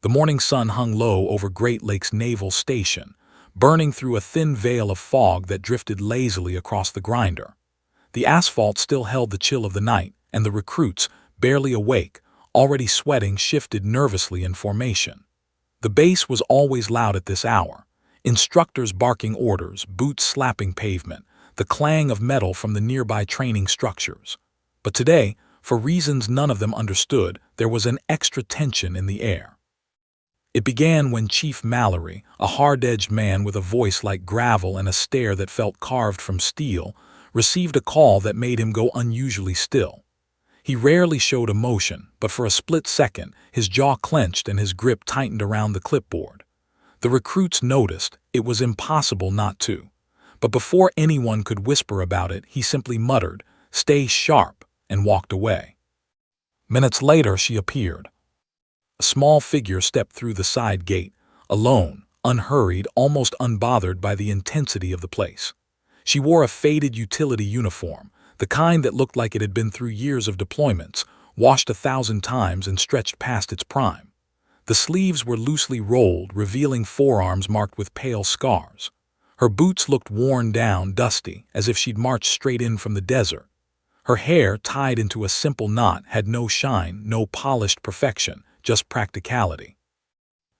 The morning sun hung low over Great Lakes Naval Station, burning through a thin veil of fog that drifted lazily across the grinder. The asphalt still held the chill of the night, and the recruits, barely awake, already sweating, shifted nervously in formation. The base was always loud at this hour. Instructors barking orders, boots slapping pavement, the clang of metal from the nearby training structures. But today, for reasons none of them understood, there was an extra tension in the air. It began when Chief Mallory, a hard-edged man with a voice like gravel and a stare that felt carved from steel, received a call that made him go unusually still. He rarely showed emotion, but for a split second, his jaw clenched and his grip tightened around the clipboard. The recruits noticed. It was impossible not to. But before anyone could whisper about it, he simply muttered, "Stay sharp," and walked away. Minutes later, she appeared. A small figure stepped through the side gate, alone, unhurried, almost unbothered by the intensity of the place. She wore a faded utility uniform, the kind that looked like it had been through years of deployments, washed 1,000 times and stretched past its prime. The sleeves were loosely rolled, revealing forearms marked with pale scars. Her boots looked worn down, dusty, as if she'd marched straight in from the desert. Her hair, tied into a simple knot, had no shine, no polished perfection, just practicality.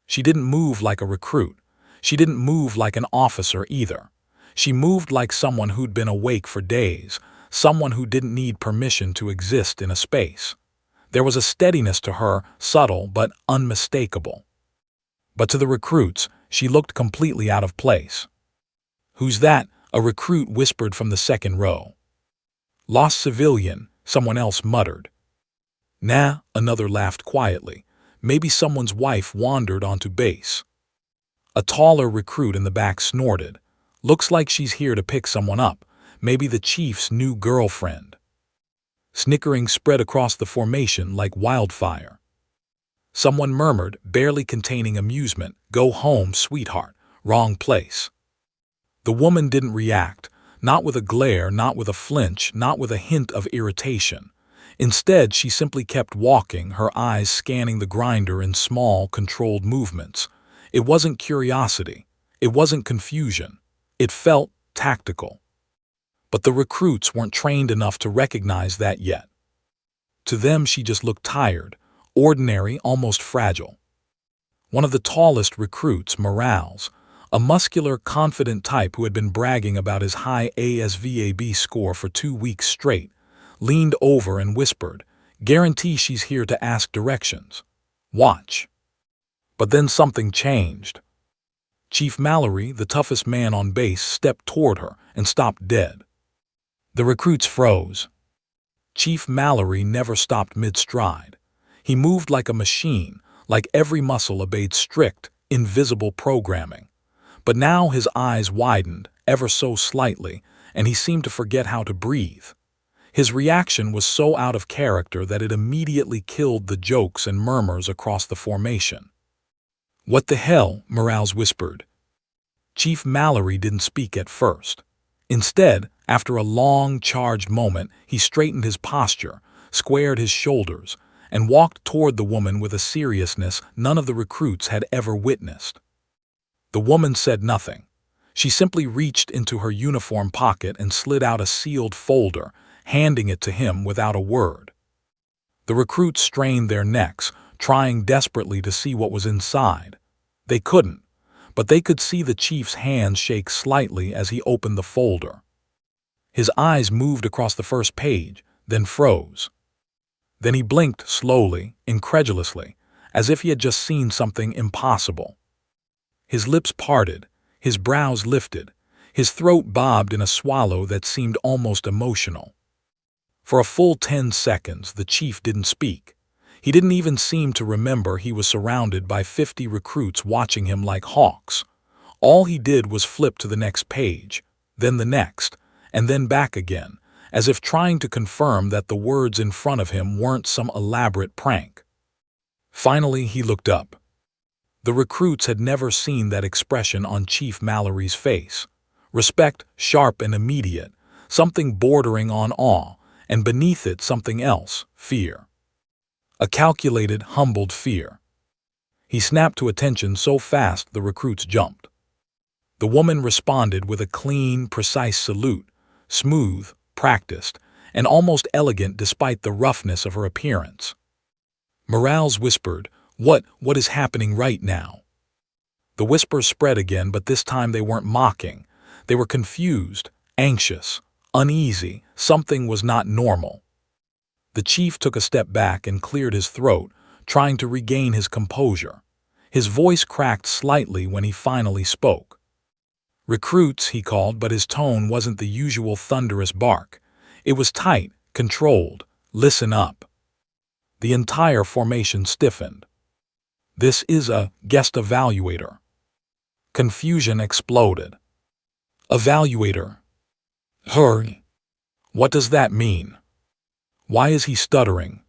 She didn't move like a recruit. She didn't move like an officer either. She moved like someone who'd been awake for days, someone who didn't need permission to exist in a space. There was a steadiness to her, subtle but unmistakable. But to the recruits, she looked completely out of place. "Who's that?" a recruit whispered from the second row. "Lost civilian," someone else muttered. "Nah," another laughed quietly. "Maybe someone's wife wandered onto base." A taller recruit in the back snorted. "Looks like she's here to pick someone up, maybe the chief's new girlfriend." Snickering spread across the formation like wildfire. Someone murmured, barely containing amusement, "Go home, sweetheart. Wrong place." The woman didn't react, not with a glare, not with a flinch, not with a hint of irritation. Instead, she simply kept walking, her eyes scanning the grinder in small, controlled movements. It wasn't curiosity. It wasn't confusion. It felt tactical. But the recruits weren't trained enough to recognize that yet. To them, she just looked tired, ordinary, almost fragile. One of the tallest recruits, Morales, a muscular, confident type who had been bragging about his high ASVAB score for 2 weeks straight, leaned over and whispered, "Guarantee she's here to ask directions. Watch." But then something changed. Chief Mallory, the toughest man on base, stepped toward her and stopped dead. The recruits froze. Chief Mallory never stopped mid-stride. He moved like a machine, like every muscle obeyed strict, invisible programming. But now his eyes widened, ever so slightly, and he seemed to forget how to breathe. His reaction was so out of character that it immediately killed the jokes and murmurs across the formation. "What the hell?" Morales whispered. Chief Mallory didn't speak at first. Instead, after a long, charged moment, he straightened his posture, squared his shoulders, and walked toward the woman with a seriousness none of the recruits had ever witnessed. The woman said nothing. She simply reached into her uniform pocket and slid out a sealed folder, handing it to him without a word. The recruits strained their necks, trying desperately to see what was inside. They couldn't, but they could see the chief's hands shake slightly as he opened the folder. His eyes moved across the first page, then froze. Then he blinked slowly, incredulously, as if he had just seen something impossible. His lips parted, his brows lifted, his throat bobbed in a swallow that seemed almost emotional. For a full 10 seconds, the chief didn't speak. He didn't even seem to remember he was surrounded by 50 recruits watching him like hawks. All he did was flip to the next page, then the next, and then back again, as if trying to confirm that the words in front of him weren't some elaborate prank. Finally, he looked up. The recruits had never seen that expression on Chief Mallory's face. Respect, sharp and immediate, something bordering on awe, and beneath it something else, fear. A calculated, humbled fear. He snapped to attention so fast the recruits jumped. The woman responded with a clean, precise salute, smooth, practiced, and almost elegant despite the roughness of her appearance. Morales whispered, What is happening right now?" The whispers spread again, but this time they weren't mocking. They were confused, anxious, uneasy. Something was not normal. The chief took a step back and cleared his throat, trying to regain his composure. His voice cracked slightly when he finally spoke. "Recruits," he called, but his tone wasn't the usual thunderous bark. It was tight, controlled. "Listen up." The entire formation stiffened. "This is a guest evaluator." Confusion exploded. "Evaluator? Her? What does that mean? Why is he stuttering?"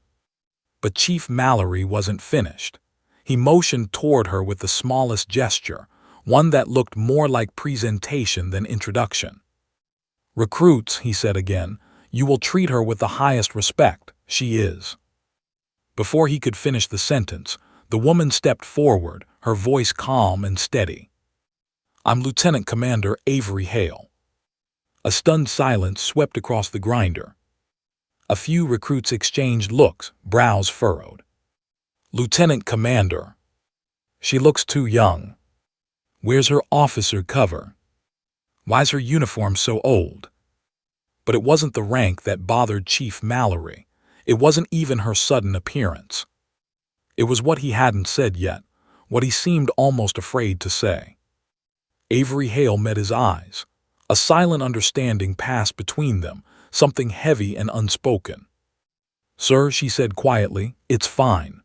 But Chief Mallory wasn't finished. He motioned toward her with the smallest gesture, one that looked more like presentation than introduction. "Recruits," he said again, "you will treat her with the highest respect. She is." Before he could finish the sentence, the woman stepped forward, her voice calm and steady. "I'm Lieutenant Commander Avery Hale." A stunned silence swept across the grinder. A few recruits exchanged looks, brows furrowed. "Lieutenant Commander. She looks too young. Where's her officer cover? Why's her uniform so old?" But it wasn't the rank that bothered Chief Mallory. It wasn't even her sudden appearance. It was what he hadn't said yet, what he seemed almost afraid to say. Avery Hale met his eyes. A silent understanding passed between them, something heavy and unspoken. "Sir," she said quietly, "it's fine."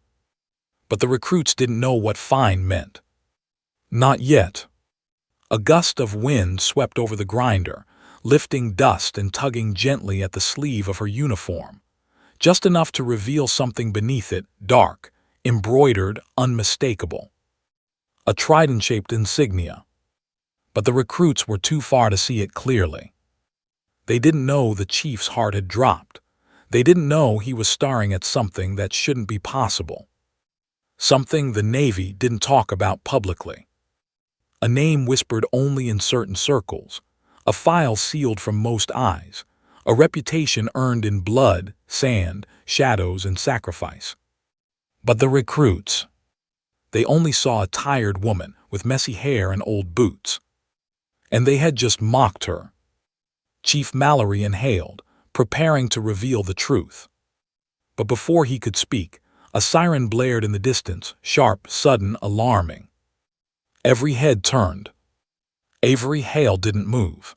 But the recruits didn't know what fine meant. "Not yet." A gust of wind swept over the grinder, lifting dust and tugging gently at the sleeve of her uniform, just enough to reveal something beneath it, dark, embroidered, unmistakable. A trident-shaped insignia. But the recruits were too far to see it clearly. They didn't know the chief's heart had dropped. They didn't know he was staring at something that shouldn't be possible. Something the Navy didn't talk about publicly. A name whispered only in certain circles. A file sealed from most eyes. A reputation earned in blood, sand, shadows, and sacrifice. But the recruits, they only saw a tired woman with messy hair and old boots. And they had just mocked her. Chief Mallory inhaled, preparing to reveal the truth. But before he could speak, a siren blared in the distance, sharp, sudden, alarming. Every head turned. Avery Hale didn't move.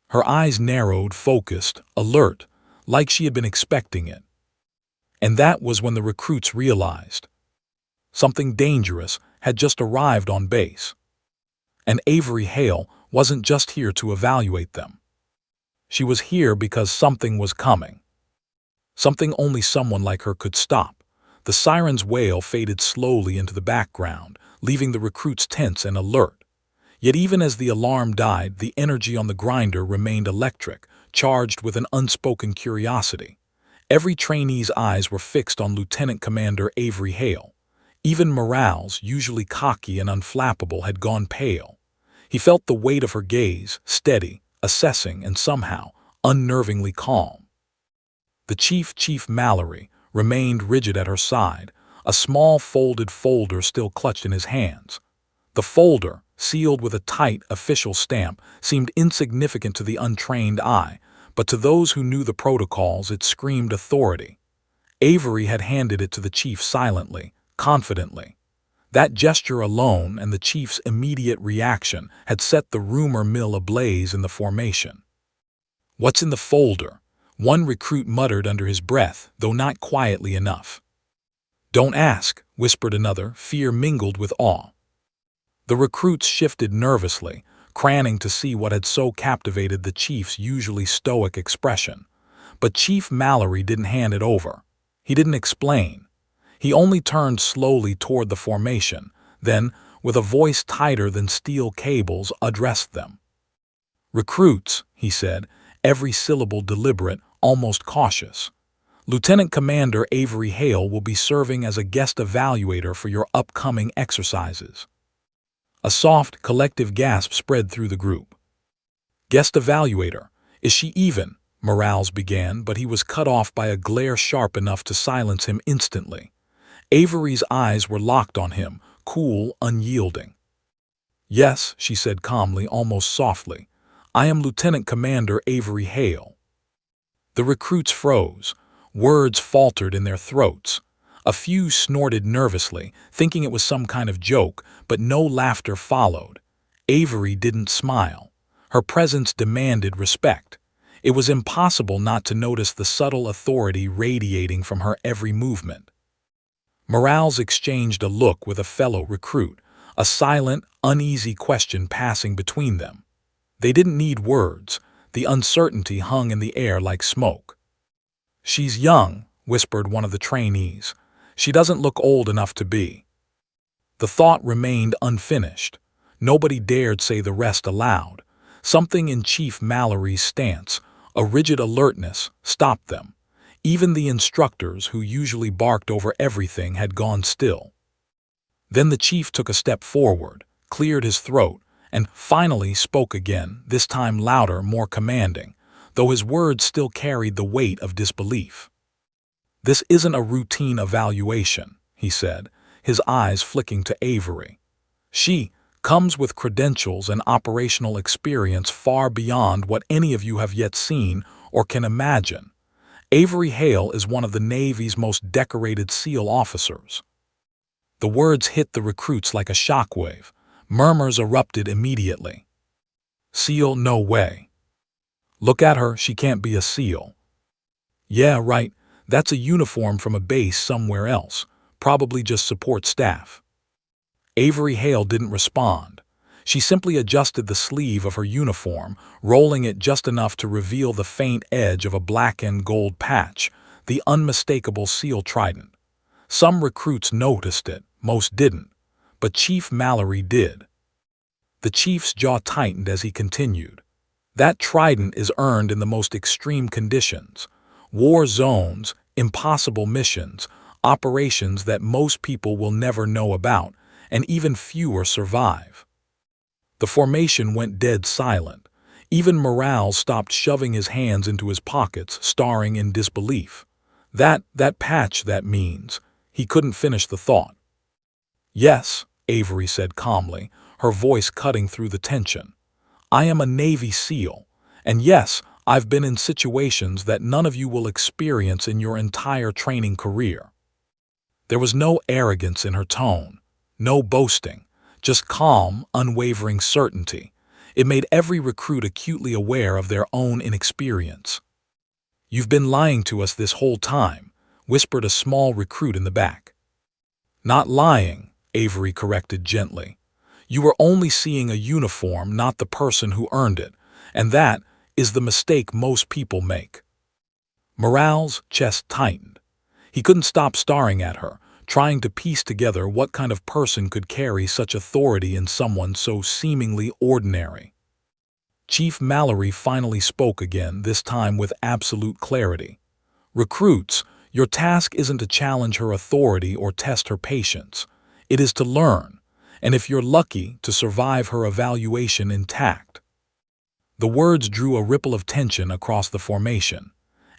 Her eyes narrowed, focused, alert, like she had been expecting it. And that was when the recruits realized something dangerous had just arrived on base. And Avery Hale wasn't just here to evaluate them. She was here because something was coming. Something only someone like her could stop. The siren's wail faded slowly into the background, leaving the recruits tense and alert. Yet even as the alarm died, the energy on the grinder remained electric, charged with an unspoken curiosity. Every trainee's eyes were fixed on Lieutenant Commander Avery Hale. Even Morales, usually cocky and unflappable, had gone pale. He felt the weight of her gaze, steady, assessing, and somehow unnervingly calm. The Chief Mallory, remained rigid at her side, a small folded folder still clutched in his hands. The folder, sealed with a tight, official stamp, seemed insignificant to the untrained eye, but to those who knew the protocols it screamed authority. Avery had handed it to the chief silently, confidently. That gesture alone and the chief's immediate reaction had set the rumor mill ablaze in the formation. "What's in the folder?" one recruit muttered under his breath, though not quietly enough. "Don't ask," whispered another, fear mingled with awe. The recruits shifted nervously, craning to see what had so captivated the chief's usually stoic expression. But Chief Mallory didn't hand it over. He didn't explain. He only turned slowly toward the formation, then, with a voice tighter than steel cables, addressed them. "Recruits," he said, every syllable deliberate, almost cautious. Lieutenant Commander Avery Hale will be serving as a guest evaluator for your upcoming exercises. A soft, collective gasp spread through the group. Guest evaluator, is she even? Morales began, but he was cut off by a glare sharp enough to silence him instantly. Avery's eyes were locked on him, cool, unyielding. Yes, she said calmly, almost softly. I am Lieutenant Commander Avery Hale. The recruits froze. Words faltered in their throats. A few snorted nervously, thinking it was some kind of joke, but no laughter followed. Avery didn't smile. Her presence demanded respect. It was impossible not to notice the subtle authority radiating from her every movement. Morales exchanged a look with a fellow recruit, a silent, uneasy question passing between them. They didn't need words. The uncertainty hung in the air like smoke. She's young, whispered one of the trainees. She doesn't look old enough to be. The thought remained unfinished. Nobody dared say the rest aloud. Something in Chief Mallory's stance, a rigid alertness, stopped them. Even the instructors, who usually barked over everything, had gone still. Then the chief took a step forward, cleared his throat, and finally spoke again, this time louder, more commanding, though his words still carried the weight of disbelief. This isn't a routine evaluation, he said, his eyes flicking to Avery. She comes with credentials and operational experience far beyond what any of you have yet seen or can imagine. Avery Hale is one of the Navy's most decorated SEAL officers. The words hit the recruits like a shockwave. Murmurs erupted immediately. SEAL, no way. Look at her, she can't be a SEAL. Yeah, right, that's a uniform from a base somewhere else, probably just support staff. Avery Hale didn't respond. She simply adjusted the sleeve of her uniform, rolling it just enough to reveal the faint edge of a black and gold patch, the unmistakable SEAL trident. Some recruits noticed it, most didn't, but Chief Mallory did. The chief's jaw tightened as he continued. That trident is earned in the most extreme conditions. War zones, impossible missions, operations that most people will never know about, and even fewer survive. The formation went dead silent. Even Morales stopped shoving his hands into his pockets, staring in disbelief. That patch, that means. He couldn't finish the thought. Yes, Avery said calmly, her voice cutting through the tension. I am a Navy SEAL, and yes, I've been in situations that none of you will experience in your entire training career. There was no arrogance in her tone, no boasting, just calm, unwavering certainty. It made every recruit acutely aware of their own inexperience. You've been lying to us this whole time, whispered a small recruit in the back. Not lying, Avery corrected gently. You were only seeing a uniform, not the person who earned it, and that is the mistake most people make. Morales' chest tightened. He couldn't stop staring at her, trying to piece together what kind of person could carry such authority in someone so seemingly ordinary. Chief Mallory finally spoke again, this time with absolute clarity. Recruits, your task isn't to challenge her authority or test her patience. It is to learn, and if you're lucky, to survive her evaluation intact. The words drew a ripple of tension across the formation.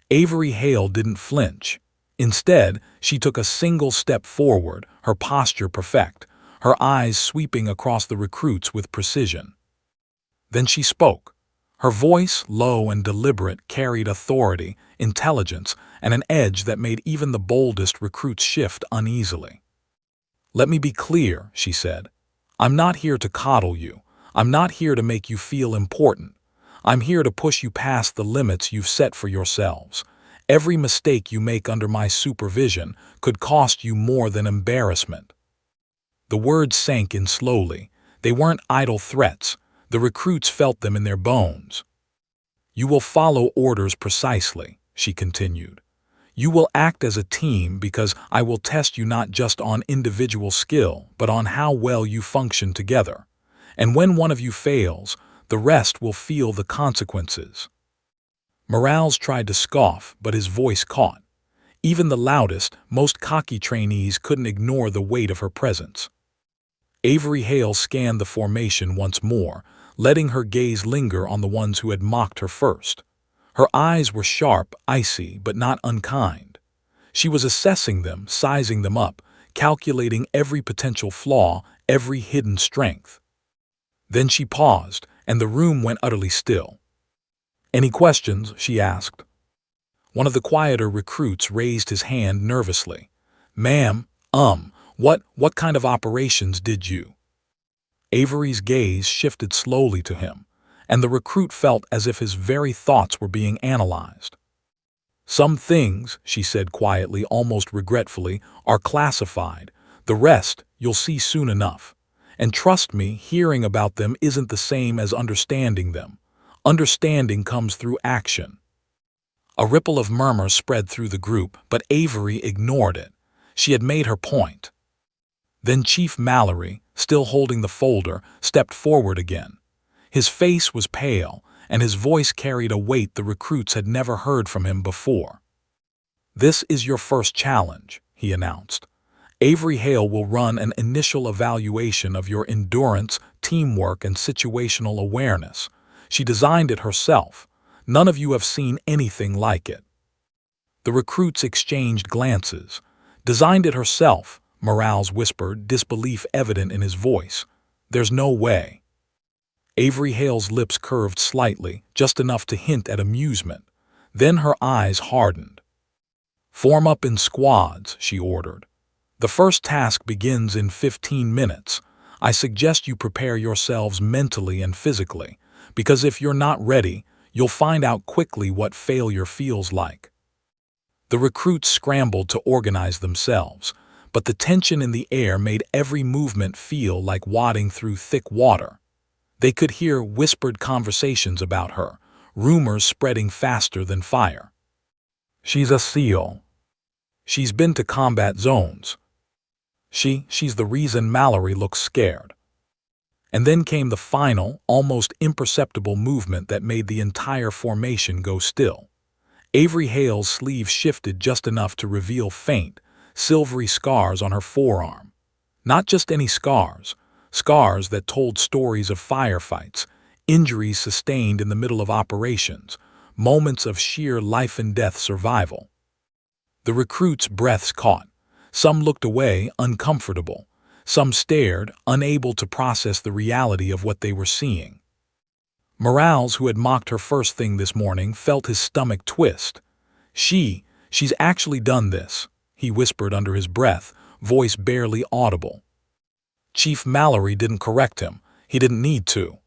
Avery Hale didn't flinch. Instead, she took a single step forward, her posture perfect, her eyes sweeping across the recruits with precision. Then she spoke. Her voice, low and deliberate, carried authority, intelligence, and an edge that made even the boldest recruits shift uneasily. Let me be clear, she said. I'm not here to coddle you. I'm not here to make you feel important. I'm here to push you past the limits you've set for yourselves. Every mistake you make under my supervision could cost you more than embarrassment. The words sank in slowly. They weren't idle threats. The recruits felt them in their bones. You will follow orders precisely, she continued. You will act as a team because I will test you not just on individual skill, but on how well you function together. And when one of you fails, the rest will feel the consequences. Morales tried to scoff, but his voice caught. Even the loudest, most cocky trainees couldn't ignore the weight of her presence. Avery Hale scanned the formation once more, letting her gaze linger on the ones who had mocked her first. Her eyes were sharp, icy, but not unkind. She was assessing them, sizing them up, calculating every potential flaw, every hidden strength. Then she paused, and the room went utterly still. "Any questions?" she asked. One of the quieter recruits raised his hand nervously. "Ma'am, what kind of operations did you?" Avery's gaze shifted slowly to him, and the recruit felt as if his very thoughts were being analyzed. "Some things," she said quietly, almost regretfully, "are classified. The rest you'll see soon enough. And trust me, hearing about them isn't the same as understanding them. Understanding comes through action." A ripple of murmur spread through the group, but Avery ignored it. She had made her point. Then Chief Mallory, still holding the folder, stepped forward again. His face was pale, and his voice carried a weight the recruits had never heard from him before. "This is your first challenge," he announced. "Avery Hale will run an initial evaluation of your endurance, teamwork, and situational awareness. She designed it herself. None of you have seen anything like it." The recruits exchanged glances. "Designed it herself," Morales whispered, disbelief evident in his voice. "There's no way." Avery Hale's lips curved slightly, just enough to hint at amusement. Then her eyes hardened. "Form up in squads," she ordered. "The first task begins in 15 minutes. I suggest you prepare yourselves mentally and physically, because if you're not ready, you'll find out quickly what failure feels like." The recruits scrambled to organize themselves, but the tension in the air made every movement feel like wading through thick water. They could hear whispered conversations about her, rumors spreading faster than fire. "She's a SEAL. She's been to combat zones. She's the reason." Mallory looked scared. And then came the final, almost imperceptible movement that made the entire formation go still. Avery Hale's sleeve shifted just enough to reveal faint, silvery scars on her forearm. Not just any scars, scars that told stories of firefights, injuries sustained in the middle of operations, moments of sheer life-and-death survival. The recruits' breaths caught. Some looked away, uncomfortable. Some stared, unable to process the reality of what they were seeing. Morales, who had mocked her first thing this morning, felt his stomach twist. She's actually done this," he whispered under his breath, voice barely audible. Chief Mallory didn't correct him. He didn't need to.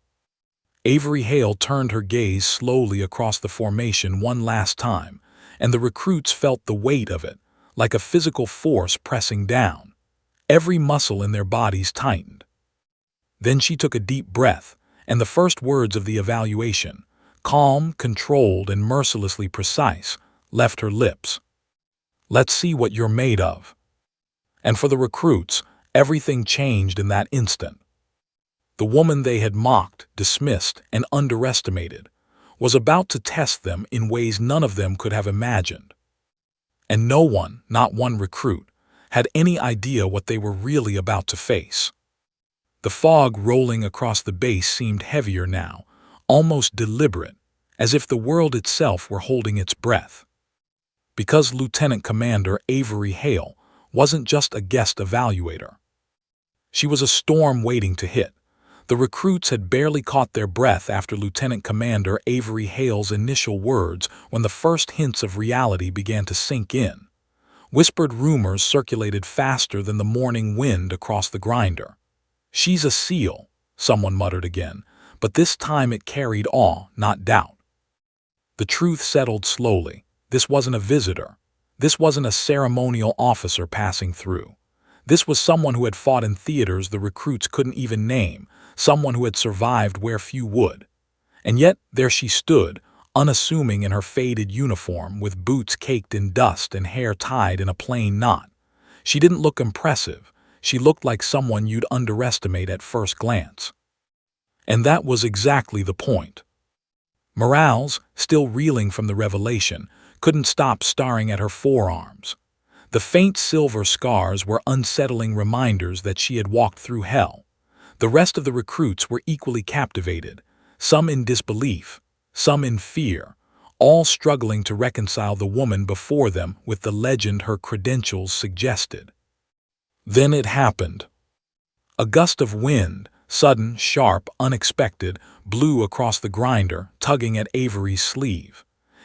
Avery Hale turned her gaze slowly across the formation one last time, and the recruits felt the weight of it, like a physical force pressing down. Every muscle in their bodies tightened. Then she took a deep breath, and the first words of the evaluation, calm, controlled, and mercilessly precise, left her lips. "Let's see what you're made of." And for the recruits, everything changed in that instant. The woman they had mocked, dismissed, and underestimated was about to test them in ways none of them could have imagined. And no one, not one recruit, had any idea what they were really about to face. The fog rolling across the base seemed heavier now, almost deliberate, as if the world itself were holding its breath. Because Lieutenant Commander Avery Hale wasn't just a guest evaluator. She was a storm waiting to hit. The recruits had barely caught their breath after Lieutenant Commander Avery Hale's initial words when the first hints of reality began to sink in. Whispered rumors circulated faster than the morning wind across the grinder. "She's a SEAL," someone muttered again, but this time it carried awe, not doubt. The truth settled slowly. This wasn't a visitor. This wasn't a ceremonial officer passing through. This was someone who had fought in theaters the recruits couldn't even name, someone who had survived where few would. And yet there she stood, unassuming in her faded uniform, with boots caked in dust and hair tied in a plain knot. She didn't look impressive. She looked like someone you'd underestimate at first glance. And that was exactly the point. Morales, still reeling from the revelation, couldn't stop staring at her forearms. The faint silver scars were unsettling reminders that she had walked through hell. The rest of the recruits were equally captivated, some in disbelief, some in fear, all struggling to reconcile the woman before them with the legend her credentials suggested. Then it happened. A gust of wind, sudden, sharp, unexpected, blew across the grinder, tugging at Avery's sleeve.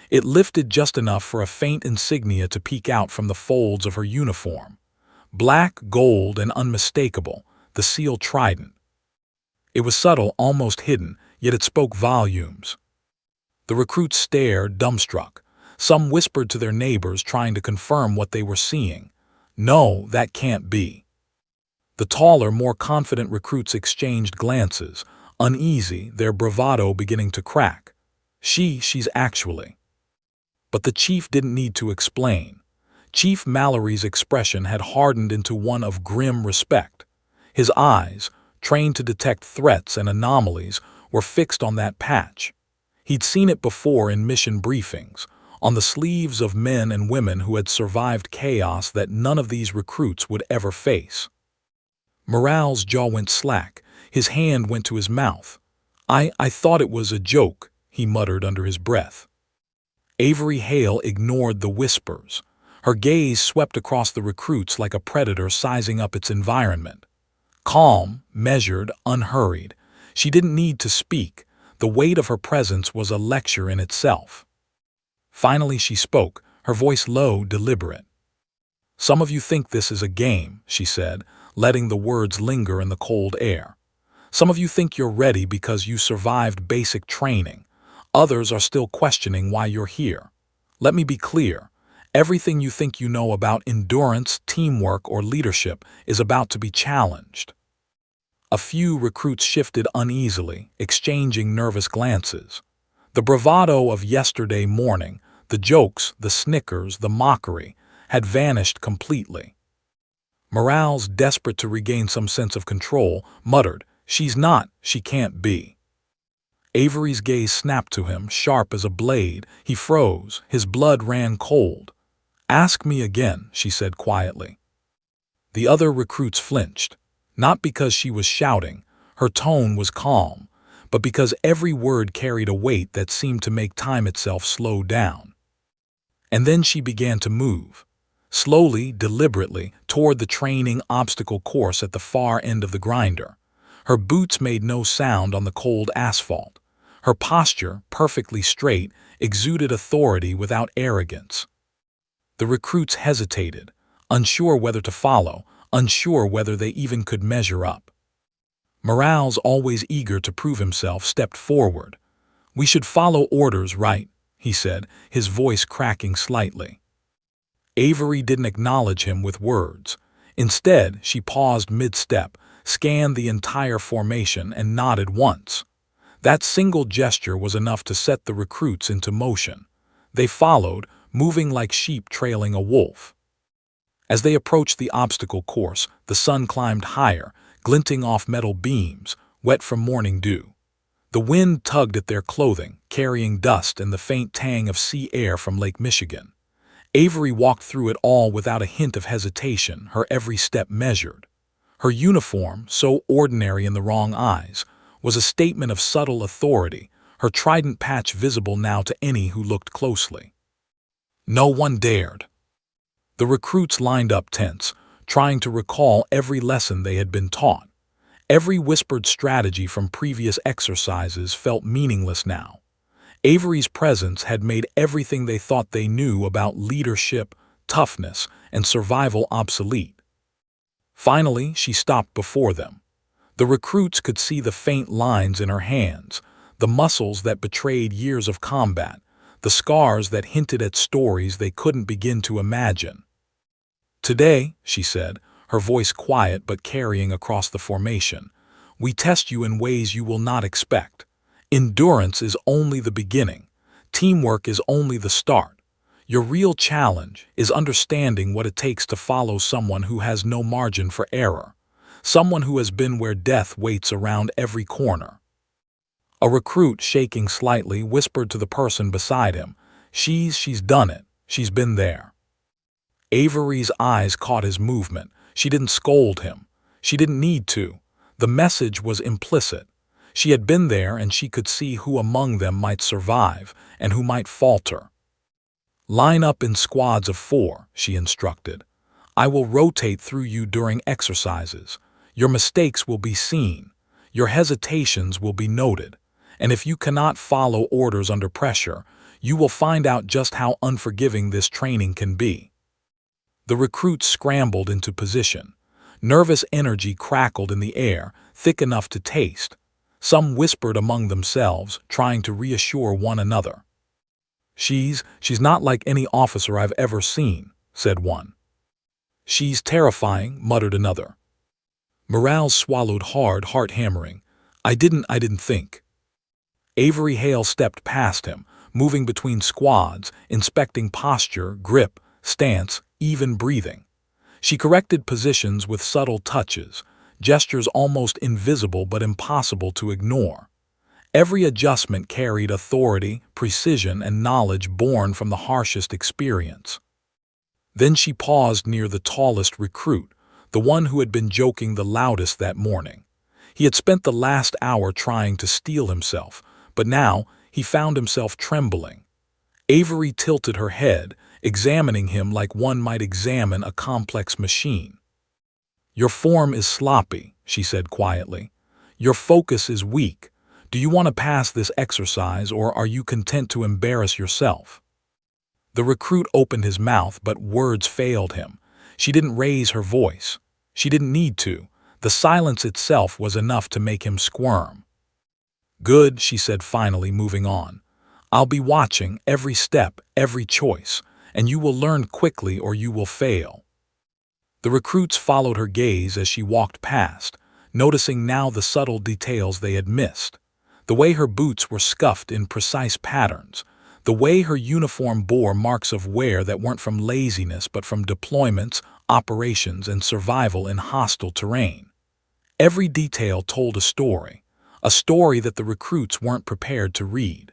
It lifted just enough for a faint insignia to peek out from the folds of her uniform. Black, gold, and unmistakable, the seal trident. It was subtle, almost hidden, yet it spoke volumes. The recruits stared, dumbstruck. Some whispered to their neighbors, trying to confirm what they were seeing. No, that can't be. The taller, more confident recruits exchanged glances, uneasy, their bravado beginning to crack. She's actually. But the chief didn't need to explain. Chief Mallory's expression had hardened into one of grim respect. His eyes, trained to detect threats and anomalies, were fixed on that patch. He'd seen it before in mission briefings, on the sleeves of men and women who had survived chaos that none of these recruits would ever face. Morale's jaw went slack. His hand went to his mouth. I thought it was a joke, he muttered under his breath. Avery Hale ignored the whispers. Her gaze swept across the recruits like a predator sizing up its environment. Calm, measured, unhurried. She didn't need to speak. The weight of her presence was a lecture in itself. Finally she spoke, her voice low, deliberate. "Some of you think this is a game," she said, letting the words linger in the cold air. "Some of you think you're ready because you survived basic training. Others are still questioning why you're here. Let me be clear. Everything you think you know about endurance, teamwork, or leadership is about to be challenged." A few recruits shifted uneasily, exchanging nervous glances. The bravado of yesterday morning, the jokes, the snickers, the mockery, had vanished completely. Morales, desperate to regain some sense of control, muttered, "She's not, she can't be." Avery's gaze snapped to him, sharp as a blade. He froze, his blood ran cold. "Ask me again," she said quietly. The other recruits flinched, not because she was shouting, her tone was calm, but because every word carried a weight that seemed to make time itself slow down. And then she began to move, slowly, deliberately, toward the training obstacle course at the far end of the grinder. Her boots made no sound on the cold asphalt. Her posture, perfectly straight, exuded authority without arrogance. The recruits hesitated, unsure whether to follow, unsure whether they even could measure up. Morales, always eager to prove himself, stepped forward. "We should follow orders, right?" he said, his voice cracking slightly. Avery didn't acknowledge him with words. Instead, she paused mid-step, scanned the entire formation, and nodded once. That single gesture was enough to set the recruits into motion. They followed, moving like sheep trailing a wolf. As they approached the obstacle course, the sun climbed higher, glinting off metal beams, wet from morning dew. The wind tugged at their clothing, carrying dust and the faint tang of sea air from Lake Michigan. Avery walked through it all without a hint of hesitation, her every step measured. Her uniform, so ordinary in the wrong eyes, was a statement of subtle authority, her trident patch visible now to any who looked closely. No one dared. The recruits lined up tense, trying to recall every lesson they had been taught. Every whispered strategy from previous exercises felt meaningless now. Avery's presence had made everything they thought they knew about leadership, toughness, and survival obsolete. Finally, she stopped before them. The recruits could see the faint lines in her hands, the muscles that betrayed years of combat, the scars that hinted at stories they couldn't begin to imagine. "Today," she said, her voice quiet but carrying across the formation, "we test you in ways you will not expect. Endurance is only the beginning. Teamwork is only the start. Your real challenge is understanding what it takes to follow someone who has no margin for error, someone who has been where death waits around every corner." A recruit, shaking slightly, whispered to the person beside him, She's done it. She's been there. Avery's eyes caught his movement. She didn't scold him. She didn't need to. The message was implicit. She had been there and she could see who among them might survive and who might falter. Line up in squads of 4, she instructed. I will rotate through you during exercises. Your mistakes will be seen. Your hesitations will be noted. And if you cannot follow orders under pressure, you will find out just how unforgiving this training can be. The recruits scrambled into position. Nervous energy crackled in the air, thick enough to taste. Some whispered among themselves, trying to reassure one another. She's not like any officer I've ever seen, said one. She's terrifying, muttered another. Morale swallowed hard, heart hammering. I didn't think. Avery Hale stepped past him, moving between squads, inspecting posture, grip, stance, even breathing. She corrected positions with subtle touches, gestures almost invisible but impossible to ignore. Every adjustment carried authority, precision, and knowledge born from the harshest experience. Then she paused near the tallest recruit, the one who had been joking the loudest that morning. He had spent the last hour trying to steel himself, but now he found himself trembling. Avery tilted her head, examining him like one might examine a complex machine. Your form is sloppy, she said quietly. Your focus is weak. Do you want to pass this exercise, or are you content to embarrass yourself? The recruit opened his mouth, but words failed him. She didn't raise her voice. She didn't need to. The silence itself was enough to make him squirm. Good, she said finally, moving on. I'll be watching every step, every choice, and you will learn quickly or you will fail. The recruits followed her gaze as she walked past, noticing now the subtle details they had missed. The way her boots were scuffed in precise patterns, the way her uniform bore marks of wear that weren't from laziness but from deployments, operations, and survival in hostile terrain. Every detail told a story that the recruits weren't prepared to read.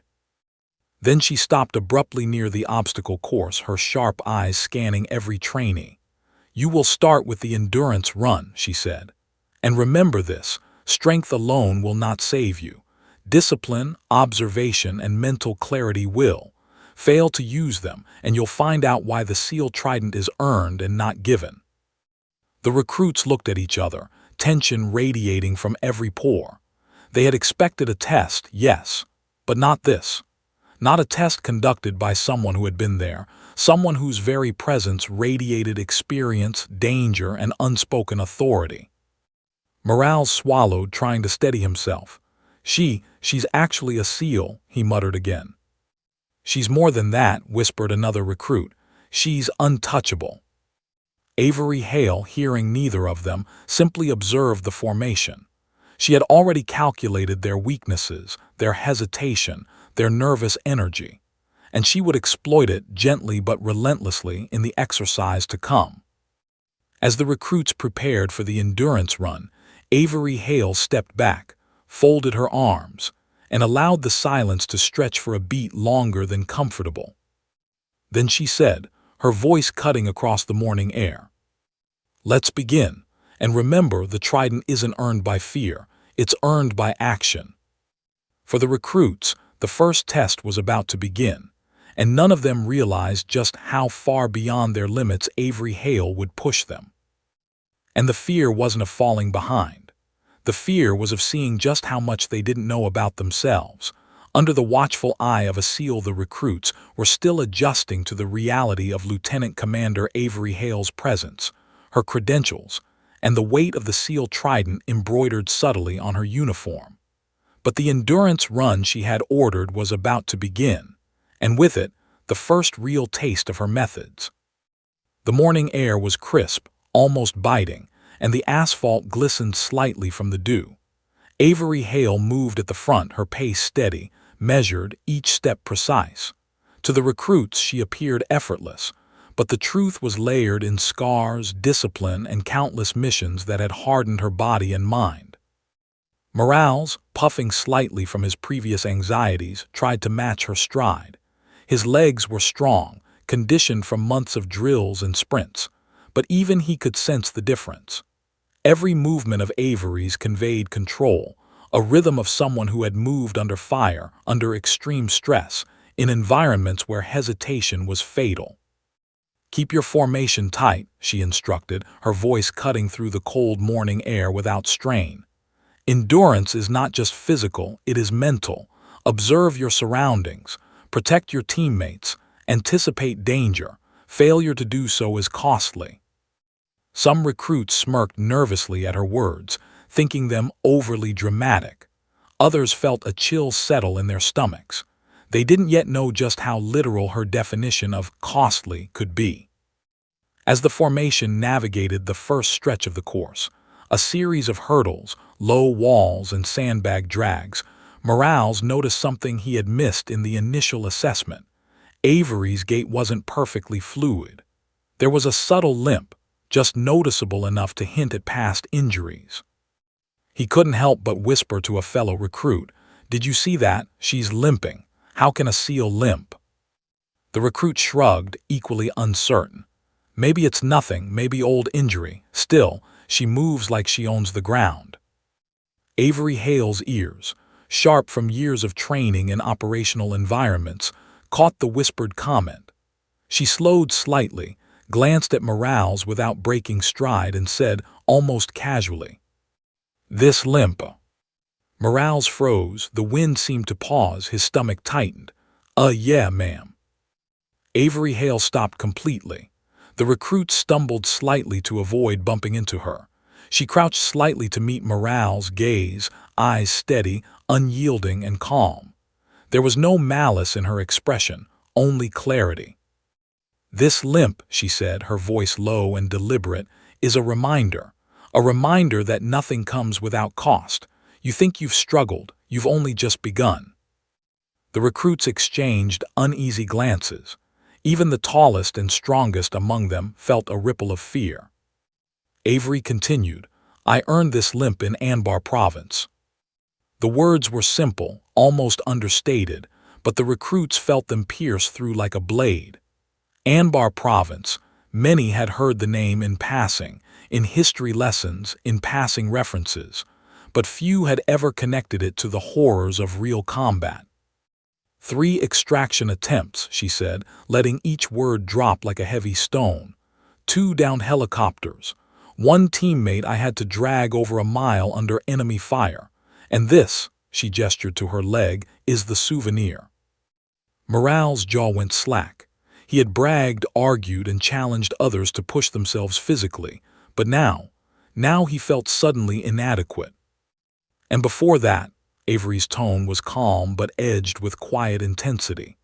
Then she stopped abruptly near the obstacle course, her sharp eyes scanning every trainee. You will start with the endurance run, she said. And remember this, strength alone will not save you. Discipline, observation, and mental clarity will. Fail to use them, and you'll find out why the SEAL Trident is earned and not given. The recruits looked at each other, tension radiating from every pore. They had expected a test, yes, but not this. Not a test conducted by someone who had been there, someone whose very presence radiated experience, danger, and unspoken authority. Morale swallowed, trying to steady himself. She's actually a SEAL, he muttered again. She's more than that, whispered another recruit. She's untouchable. Avery Hale, hearing neither of them, simply observed the formation. She had already calculated their weaknesses, their hesitation, their nervous energy, and she would exploit it gently but relentlessly in the exercise to come. As the recruits prepared for the endurance run, Avery Hale stepped back, folded her arms, and allowed the silence to stretch for a beat longer than comfortable. Then she said, her voice cutting across the morning air, "Let's begin, and remember the trident isn't earned by fear, it's earned by action." For the recruits, the first test was about to begin, and none of them realized just how far beyond their limits Avery Hale would push them. And the fear wasn't of falling behind. The fear was of seeing just how much they didn't know about themselves. Under the watchful eye of a SEAL, the recruits were still adjusting to the reality of Lieutenant Commander Avery Hale's presence, her credentials, and the weight of the SEAL Trident embroidered subtly on her uniform. But the endurance run she had ordered was about to begin, and with it, the first real taste of her methods. The morning air was crisp, almost biting, and the asphalt glistened slightly from the dew. Avery Hale moved at the front, her pace steady, measured, each step precise. To the recruits she appeared effortless, but the truth was layered in scars, discipline, and countless missions that had hardened her body and mind. Morales, puffing slightly from his previous anxieties, tried to match her stride. His legs were strong, conditioned from months of drills and sprints, but even he could sense the difference. Every movement of Avery's conveyed control, a rhythm of someone who had moved under fire, under extreme stress, in environments where hesitation was fatal. "Keep your formation tight," she instructed, her voice cutting through the cold morning air without strain. "Endurance is not just physical, it is mental. Observe your surroundings, protect your teammates, anticipate danger. Failure to do so is costly." Some recruits smirked nervously at her words, thinking them overly dramatic. Others felt a chill settle in their stomachs. They didn't yet know just how literal her definition of costly could be. As the formation navigated the first stretch of the course, a series of hurdles, low walls, and sandbag drags, Morales noticed something he had missed in the initial assessment. Avery's gait wasn't perfectly fluid. There was a subtle limp, just noticeable enough to hint at past injuries. He couldn't help but whisper to a fellow recruit, "Did you see that? She's limping. How can a seal limp?" The recruit shrugged, equally uncertain. "Maybe it's nothing, maybe old injury. Still, she moves like she owns the ground." Avery Hale's ears, sharp from years of training in operational environments, caught the whispered comment. She slowed slightly, glanced at Morales without breaking stride, and said, almost casually, "This limp." Morales froze, the wind seemed to pause, his stomach tightened. Yeah, ma'am." Avery Hale stopped completely. The recruit stumbled slightly to avoid bumping into her. She crouched slightly to meet Morales' gaze, eyes steady, unyielding, and calm. There was no malice in her expression, only clarity. "This limp," she said, her voice low and deliberate, "is a reminder that nothing comes without cost. You think you've struggled, you've only just begun." The recruits exchanged uneasy glances. Even the tallest and strongest among them felt a ripple of fear. Avery continued, "I earned this limp in Anbar Province." The words were simple, almost understated, but the recruits felt them pierce through like a blade. Anbar Province, many had heard the name in passing, in history lessons, in passing references, but few had ever connected it to the horrors of real combat. 3 extraction attempts," she said, letting each word drop like a heavy stone. 2 downed helicopters. 1 teammate I had to drag over a mile under enemy fire. And this," she gestured to her leg, "is the souvenir." Morales' jaw went slack. He had bragged, argued, and challenged others to push themselves physically, but now he felt suddenly inadequate. "And before that," Avery's tone was calm but edged with quiet intensity.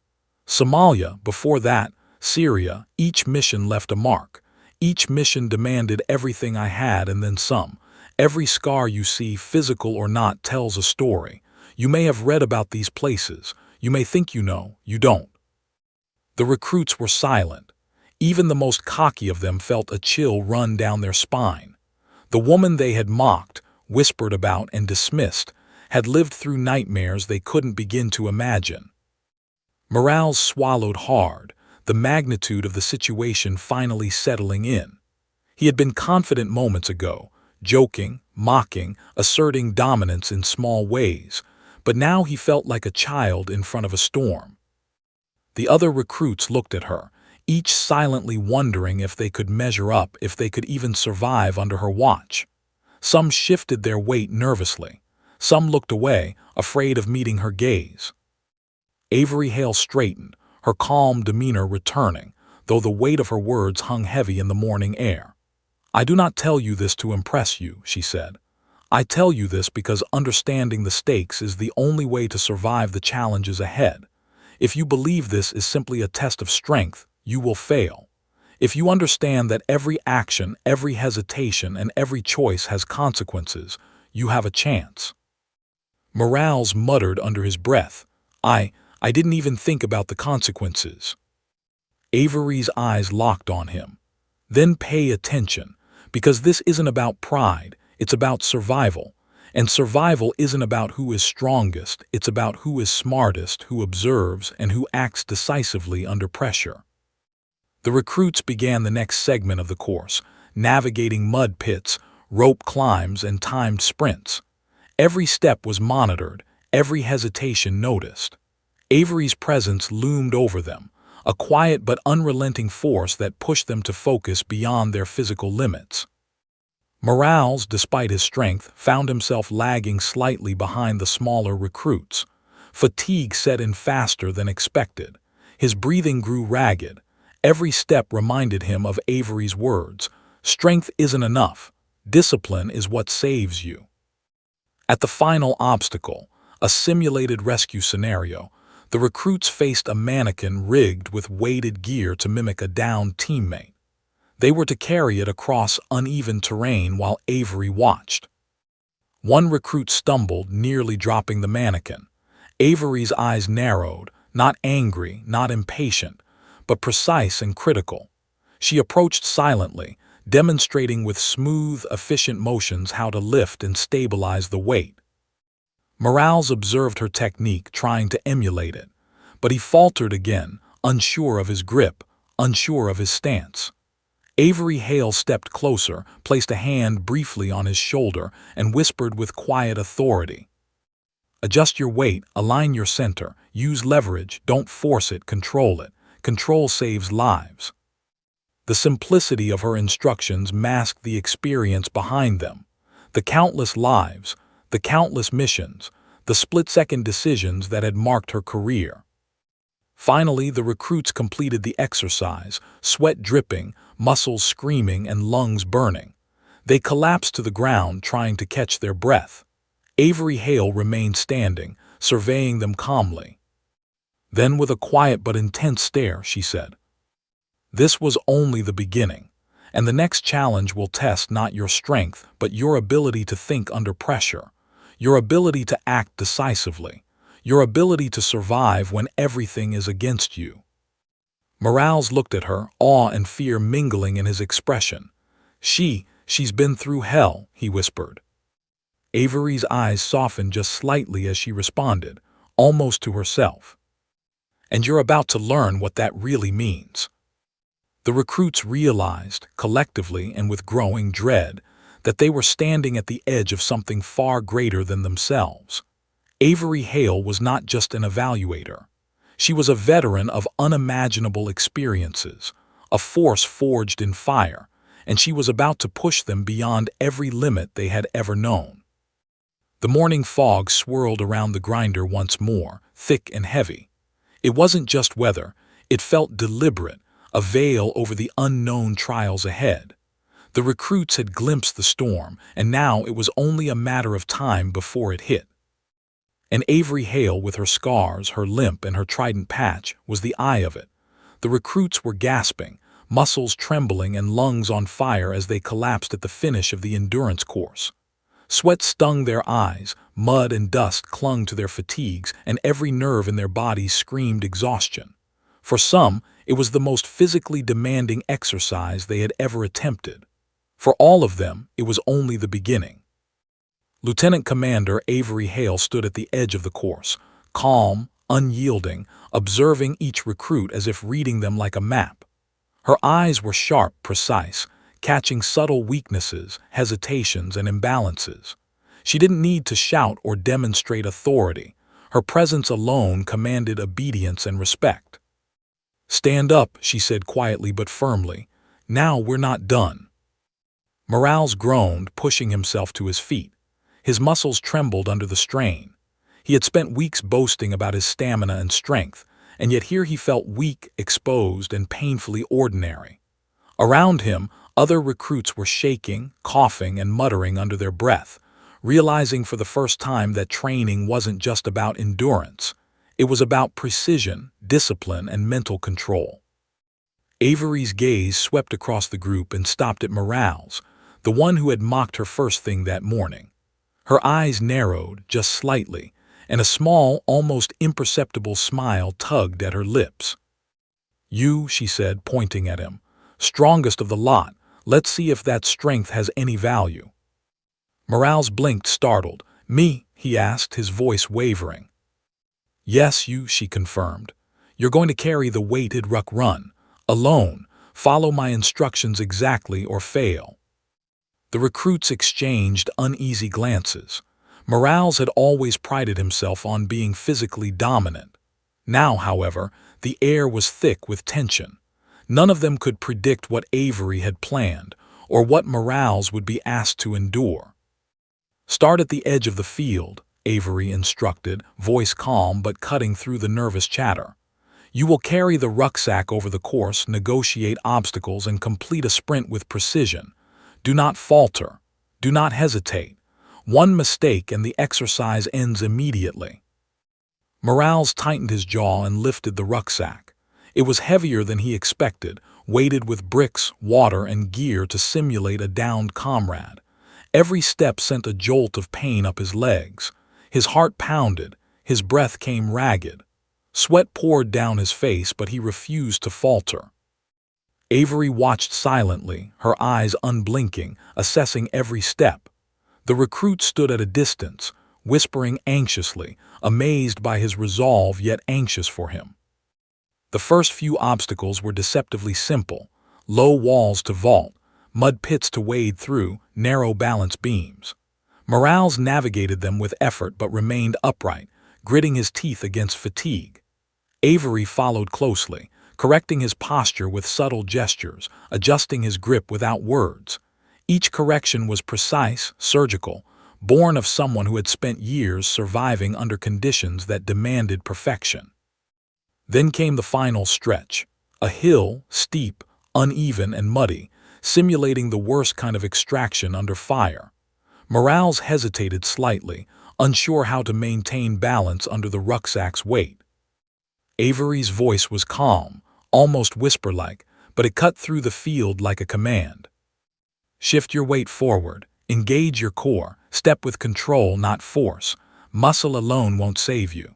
"Somalia, before that, Syria, each mission left a mark. Each mission demanded everything I had and then some. Every scar you see, physical or not, tells a story. You may have read about these places. You may think you know, you don't." The recruits were silent. Even the most cocky of them felt a chill run down their spine. The woman they had mocked, whispered about, and dismissed had lived through nightmares they couldn't begin to imagine. Morales swallowed hard, the magnitude of the situation finally settling in. He had been confident moments ago, joking, mocking, asserting dominance in small ways, but now he felt like a child in front of a storm. The other recruits looked at her, each silently wondering if they could measure up, if they could even survive under her watch. Some shifted their weight nervously. Some looked away, afraid of meeting her gaze. Avery Hale straightened, her calm demeanor returning, though the weight of her words hung heavy in the morning air. "I do not tell you this to impress you," she said. "I tell you this because understanding the stakes is the only way to survive the challenges ahead. If you believe this is simply a test of strength, you will fail. If you understand that every action, every hesitation, and every choice has consequences, you have a chance." Morales muttered under his breath, I didn't even think about the consequences." Avery's eyes locked on him. "Then pay attention, because this isn't about pride, it's about survival. And survival isn't about who is strongest, it's about who is smartest, who observes, and who acts decisively under pressure. The recruits began the next segment of the course, navigating mud pits, rope climbs, and timed sprints. Every step was monitored, every hesitation noticed. Avery's presence loomed over them, a quiet but unrelenting force that pushed them to focus beyond their physical limits. Morales, despite his strength, found himself lagging slightly behind the smaller recruits. Fatigue set in faster than expected. His breathing grew ragged. Every step reminded him of Avery's words, "Strength isn't enough. Discipline is what saves you." At the final obstacle, a simulated rescue scenario, the recruits faced a mannequin rigged with weighted gear to mimic a downed teammate. They were to carry it across uneven terrain while Avery watched. One recruit stumbled, nearly dropping the mannequin. Avery's eyes narrowed, not angry, not impatient, but precise and critical. She approached silently, demonstrating with smooth, efficient motions how to lift and stabilize the weight. Morales observed her technique, trying to emulate it, but he faltered again, unsure of his grip, unsure of his stance. Avery Hale stepped closer, placed a hand briefly on his shoulder, and whispered with quiet authority, "Adjust your weight, align your center, use leverage, don't force it, control it. Control saves lives." The simplicity of her instructions masked the experience behind them. The countless lives, the countless missions, the split-second decisions that had marked her career. Finally, the recruits completed the exercise, sweat dripping, muscles screaming, and lungs burning. They collapsed to the ground, trying to catch their breath. Avery Hale remained standing, surveying them calmly. Then, with a quiet but intense stare, she said, "This was only the beginning, and the next challenge will test not your strength, but your ability to think under pressure, your ability to act decisively, your ability to survive when everything is against you." Morales looked at her, awe and fear mingling in his expression. She's been through hell," he whispered. Avery's eyes softened just slightly as she responded, almost to herself, "And you're about to learn what that really means." The recruits realized, collectively and with growing dread, that they were standing at the edge of something far greater than themselves. Avery Hale was not just an evaluator. She was a veteran of unimaginable experiences, a force forged in fire, and she was about to push them beyond every limit they had ever known. The morning fog swirled around the grinder once more, thick and heavy. It wasn't just weather, it felt deliberate, a veil over the unknown trials ahead. The recruits had glimpsed the storm, and now it was only a matter of time before it hit. And Avery Hale, with her scars, her limp, and her trident patch, was the eye of it. The recruits were gasping, muscles trembling and lungs on fire as they collapsed at the finish of the endurance course. Sweat stung their eyes, mud and dust clung to their fatigues, and every nerve in their bodies screamed exhaustion. For some, it was the most physically demanding exercise they had ever attempted. For all of them, it was only the beginning. Lieutenant Commander Avery Hale stood at the edge of the course, calm, unyielding, observing each recruit as if reading them like a map. Her eyes were sharp, precise, catching subtle weaknesses, hesitations, and imbalances. She didn't need to shout or demonstrate authority. Her presence alone commanded obedience and respect. "Stand up," she said quietly but firmly. "Now we're not done." Morales groaned, pushing himself to his feet. His muscles trembled under the strain. He had spent weeks boasting about his stamina and strength, and yet here he felt weak, exposed, and painfully ordinary. Around him, other recruits were shaking, coughing, and muttering under their breath, realizing for the first time that training wasn't just about endurance. It was about precision, discipline, and mental control. Avery's gaze swept across the group and stopped at Morales, the one who had mocked her first thing that morning. Her eyes narrowed, just slightly, and a small, almost imperceptible smile tugged at her lips. "You," she said, pointing at him, "strongest of the lot. Let's see if that strength has any value." Morales blinked, startled. "Me?" he asked, his voice wavering. "Yes, you," she confirmed. "You're going to carry the weighted ruck run. Alone. Follow my instructions exactly or fail." The recruits exchanged uneasy glances. Morales had always prided himself on being physically dominant. Now, however, the air was thick with tension. None of them could predict what Avery had planned, or what Morales would be asked to endure. "Start at the edge of the field," Avery instructed, voice calm but cutting through the nervous chatter. "You will carry the rucksack over the course, negotiate obstacles, and complete a sprint with precision. Do not falter. Do not hesitate. One mistake and the exercise ends immediately." Morales tightened his jaw and lifted the rucksack. It was heavier than he expected, weighted with bricks, water, and gear to simulate a downed comrade. Every step sent a jolt of pain up his legs. His heart pounded, his breath came ragged. Sweat poured down his face, but he refused to falter. Avery watched silently, her eyes unblinking, assessing every step. The recruit stood at a distance, whispering anxiously, amazed by his resolve yet anxious for him. The first few obstacles were deceptively simple: low walls to vault, mud pits to wade through, narrow balance beams. Morales navigated them with effort but remained upright, gritting his teeth against fatigue. Avery followed closely, correcting his posture with subtle gestures, adjusting his grip without words. Each correction was precise, surgical, born of someone who had spent years surviving under conditions that demanded perfection. Then came the final stretch, a hill, steep, uneven, and muddy, simulating the worst kind of extraction under fire. Morales hesitated slightly, unsure how to maintain balance under the rucksack's weight. Avery's voice was calm, almost whisper-like, but it cut through the field like a command. "Shift your weight forward, engage your core, step with control, not force. Muscle alone won't save you."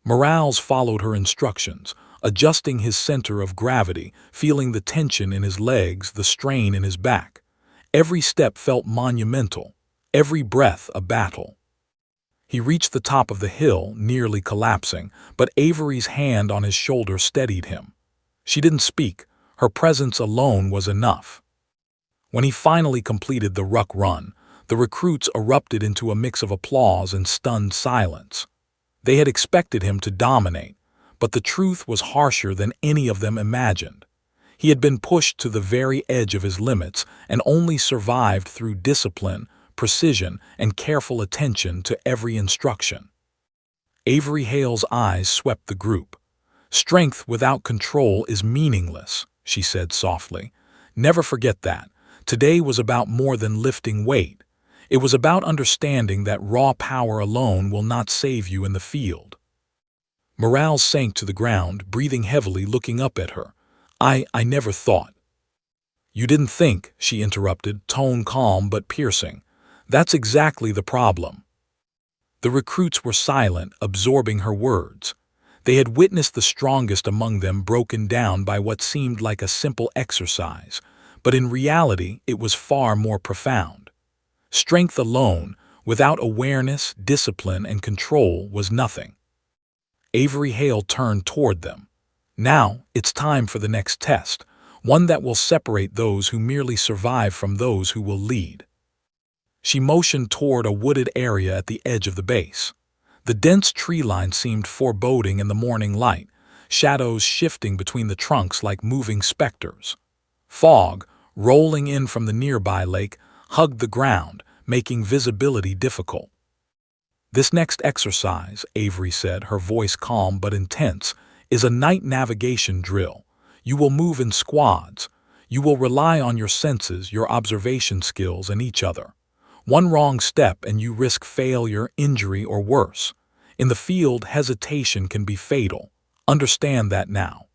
Morales followed her instructions, adjusting his center of gravity, feeling the tension in his legs, the strain in his back. Every step felt monumental, every breath a battle. He reached the top of the hill, nearly collapsing, but Avery's hand on his shoulder steadied him. She didn't speak, her presence alone was enough. When he finally completed the ruck run, the recruits erupted into a mix of applause and stunned silence. They had expected him to dominate, but the truth was harsher than any of them imagined. He had been pushed to the very edge of his limits and only survived through discipline, precision, and careful attention to every instruction. Avery Hale's eyes swept the group. "Strength without control is meaningless," she said softly. "Never forget that. Today was about more than lifting weight. It was about understanding that raw power alone will not save you in the field." Morales sank to the ground, breathing heavily, looking up at her. I never thought." "You didn't think," she interrupted, tone calm but piercing. "That's exactly the problem." The recruits were silent, absorbing her words. They had witnessed the strongest among them broken down by what seemed like a simple exercise, but in reality it was far more profound. Strength alone, without awareness, discipline, and control, was nothing. Avery Hale turned toward them. "Now, it's time for the next test, one that will separate those who merely survive from those who will lead." She motioned toward a wooded area at the edge of the base. The dense tree line seemed foreboding in the morning light, shadows shifting between the trunks like moving specters. Fog, rolling in from the nearby lake, hugged the ground, making visibility difficult. "This next exercise," Avery said, her voice calm but intense, "is a night navigation drill. You will move in squads. You will rely on your senses, your observation skills, and each other. One wrong step and you risk failure, injury, or worse. In the field, hesitation can be fatal. Understand that now."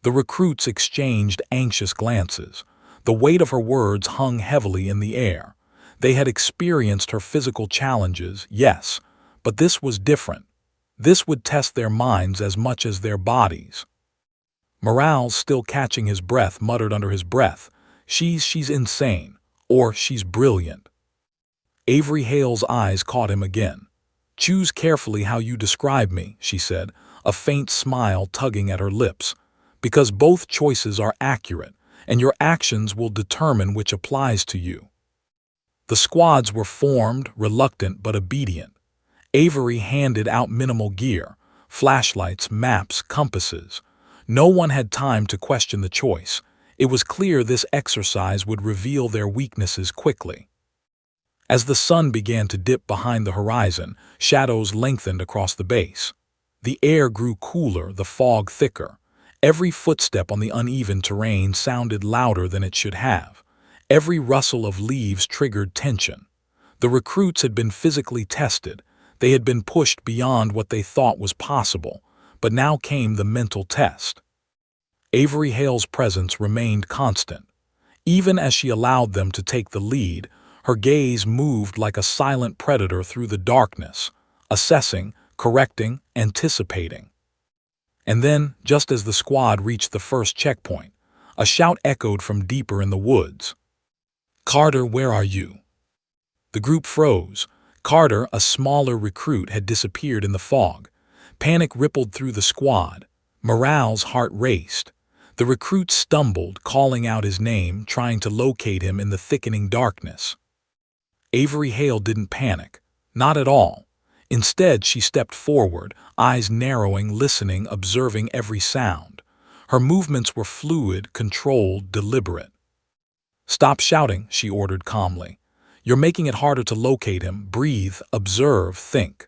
The recruits exchanged anxious glances. The weight of her words hung heavily in the air. They had experienced her physical challenges, yes, but this was different. This would test their minds as much as their bodies. Morales, still catching his breath, muttered under his breath, She's insane, or she's brilliant." Avery Hale's eyes caught him again. "Choose carefully how you describe me," she said, a faint smile tugging at her lips, "because both choices are accurate, and your actions will determine which applies to you." The squads were formed, reluctant but obedient. Avery handed out minimal gear: flashlights, maps, compasses. No one had time to question the choice. It was clear this exercise would reveal their weaknesses quickly. As the sun began to dip behind the horizon, shadows lengthened across the base. The air grew cooler, the fog thicker. Every footstep on the uneven terrain sounded louder than it should have. Every rustle of leaves triggered tension. The recruits had been physically tested. They had been pushed beyond what they thought was possible, but now came the mental test. Avery Hale's presence remained constant. Even as she allowed them to take the lead, her gaze moved like a silent predator through the darkness, assessing, correcting, anticipating. And then, just as the squad reached the first checkpoint, a shout echoed from deeper in the woods. "Carter, where are you?" The group froze. Carter, a smaller recruit, had disappeared in the fog. Panic rippled through the squad. Morale's heart raced. The recruit stumbled, calling out his name, trying to locate him in the thickening darkness. Avery Hale didn't panic. Not at all. Instead, she stepped forward, eyes narrowing, listening, observing every sound. Her movements were fluid, controlled, deliberate. "Stop shouting," she ordered calmly. "You're making it harder to locate him. Breathe, observe, think."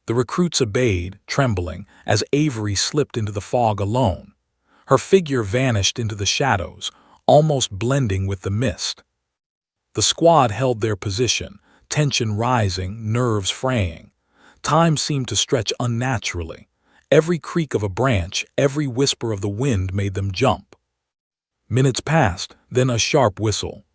The recruits obeyed, trembling, as Avery slipped into the fog alone. Her figure vanished into the shadows, almost blending with the mist. The squad held their position, tension rising, nerves fraying. Time seemed to stretch unnaturally. Every creak of a branch, every whisper of the wind made them jump. Minutes passed, then a sharp whistle.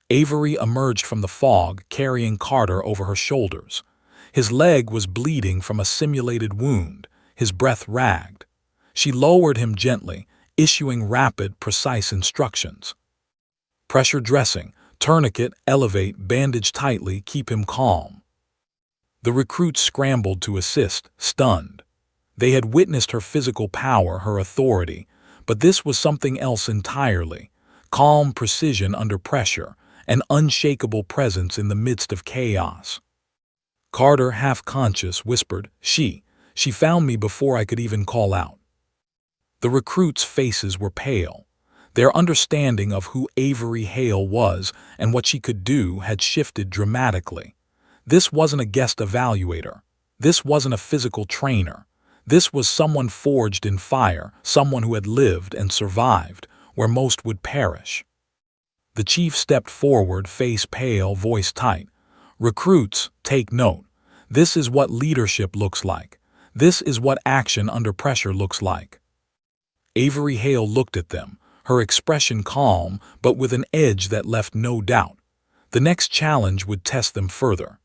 Avery emerged from the fog, carrying Carter over her shoulders. His leg was bleeding from a simulated wound, his breath ragged. She lowered him gently, issuing rapid, precise instructions. "Pressure dressing, tourniquet, elevate, bandage tightly, keep him calm." The recruits scrambled to assist, stunned. They had witnessed her physical power, her authority, but this was something else entirely: calm precision under pressure, an unshakable presence in the midst of chaos. Carter, half-conscious, whispered, She found me before I could even call out." The recruits' faces were pale. Their understanding of who Avery Hale was and what she could do had shifted dramatically. This wasn't a guest evaluator. This wasn't a physical trainer. This was someone forged in fire, someone who had lived and survived, where most would perish. The chief stepped forward, face pale, voice tight. "Recruits, take note. This is what leadership looks like. This is what action under pressure looks like." Avery Hale looked at them, her expression calm, but with an edge that left no doubt. The next challenge would test them further.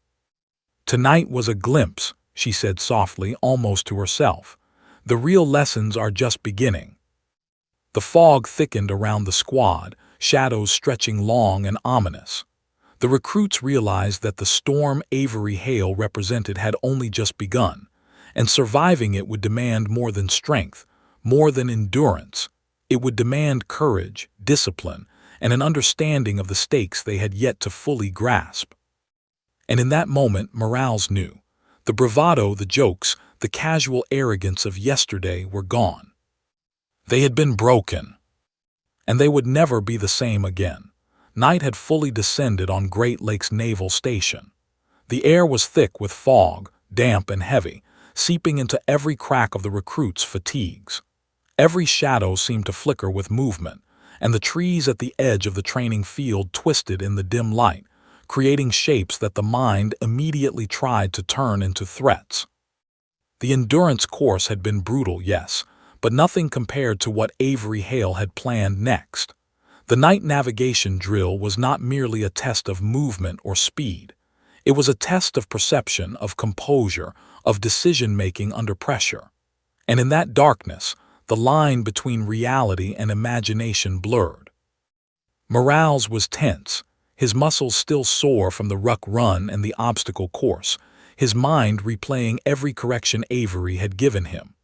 "Tonight was a glimpse," she said softly, almost to herself. "The real lessons are just beginning." The fog thickened around the squad, shadows stretching long and ominous. The recruits realized that the storm Avery Hale represented had only just begun, and surviving it would demand more than strength, more than endurance. It would demand courage, discipline, and an understanding of the stakes they had yet to fully grasp. And in that moment, Morales knew. The bravado, the jokes, the casual arrogance of yesterday were gone. They had been broken, and they would never be the same again. Night had fully descended on Great Lakes Naval Station. The air was thick with fog, damp and heavy, seeping into every crack of the recruits' fatigues. Every shadow seemed to flicker with movement, and the trees at the edge of the training field twisted in the dim light, creating shapes that the mind immediately tried to turn into threats. The endurance course had been brutal, yes, but nothing compared to what Avery Hale had planned next. The night navigation drill was not merely a test of movement or speed. It was a test of perception, of composure, of decision-making under pressure. And in that darkness, the line between reality and imagination blurred. Morales was tense. his muscles still sore from the ruck run and the obstacle course, his mind replaying every correction Avery had given him.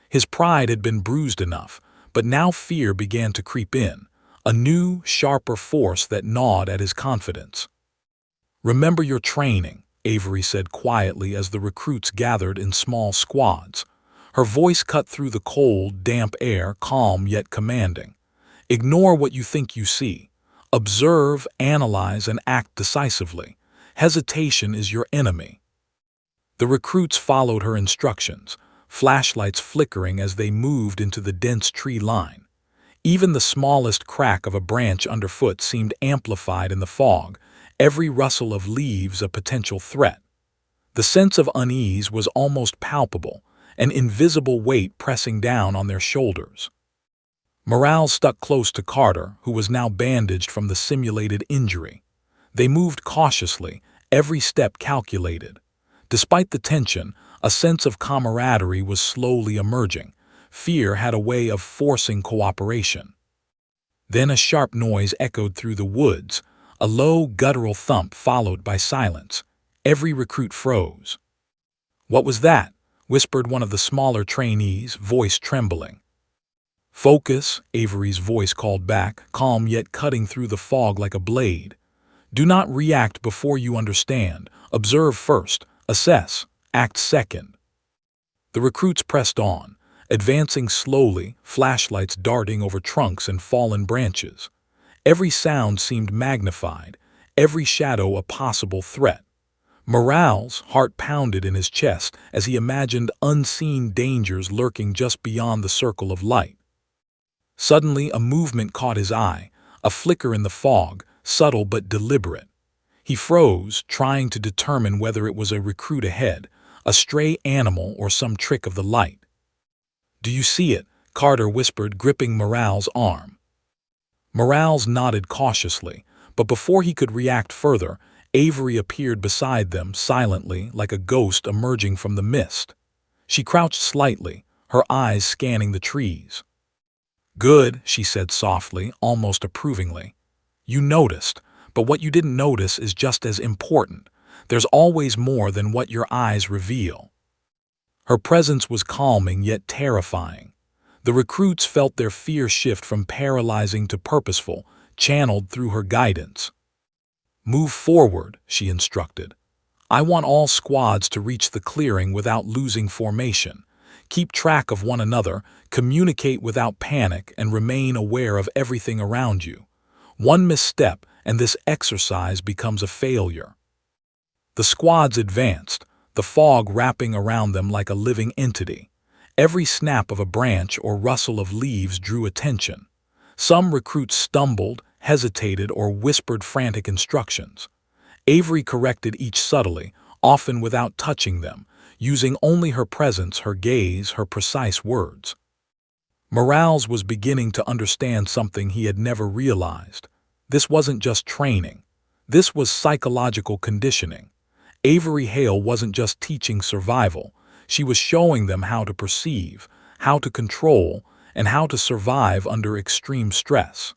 His pride had been bruised enough, but now fear began to creep in, a new, sharper force that gnawed at his confidence. "Remember your training," Avery said quietly as the recruits gathered in small squads. Her voice cut through the cold, damp air, calm yet commanding. "Ignore what you think you see. Observe, analyze, and act decisively. Hesitation is your enemy." The recruits followed her instructions, flashlights flickering as they moved into the dense tree line. Even the smallest crack of a branch underfoot seemed amplified in the fog, every rustle of leaves a potential threat. The sense of unease was almost palpable, an invisible weight pressing down on their shoulders. Morale stuck close to Carter, who was now bandaged from the simulated injury. They moved cautiously, every step calculated. Despite the tension, a sense of camaraderie was slowly emerging. Fear had a way of forcing cooperation. Then a sharp noise echoed through the woods, a low, guttural thump followed by silence. Every recruit froze. "What was that?" whispered one of the smaller trainees, voice trembling. "Focus," Avery's voice called back, calm yet cutting through the fog like a blade. "Do not react before you understand. Observe first, assess, act second." The recruits pressed on, advancing slowly, flashlights darting over trunks and fallen branches. Every sound seemed magnified, every shadow a possible threat. Morale's heart pounded in his chest as he imagined unseen dangers lurking just beyond the circle of light. Suddenly, a movement caught his eye, a flicker in the fog, subtle but deliberate. He froze, trying to determine whether it was a recruit ahead, a stray animal, or some trick of the light. "Do you see it?" Carter whispered, gripping Morale's arm. Morales nodded cautiously, but before he could react further, Avery appeared beside them silently, like a ghost emerging from the mist. She crouched slightly, her eyes scanning the trees. "Good," she said softly, almost approvingly. "You noticed, but what you didn't notice is just as important. There's always more than what your eyes reveal." Her presence was calming yet terrifying. The recruits felt their fear shift from paralyzing to purposeful, channeled through her guidance. "Move forward," she instructed. "I want all squads to reach the clearing without losing formation. Keep track of one another, communicate without panic, and remain aware of everything around you. One misstep, and this exercise becomes a failure." The squads advanced, the fog wrapping around them like a living entity. Every snap of a branch or rustle of leaves drew attention. Some recruits stumbled, hesitated, or whispered frantic instructions. Avery corrected each subtly, often without touching them, using only her presence, her gaze, her precise words. Morales was beginning to understand something he had never realized. This wasn't just training. This was psychological conditioning. Avery Hale wasn't just teaching survival. She was showing them how to perceive, how to control, and how to survive under extreme stress.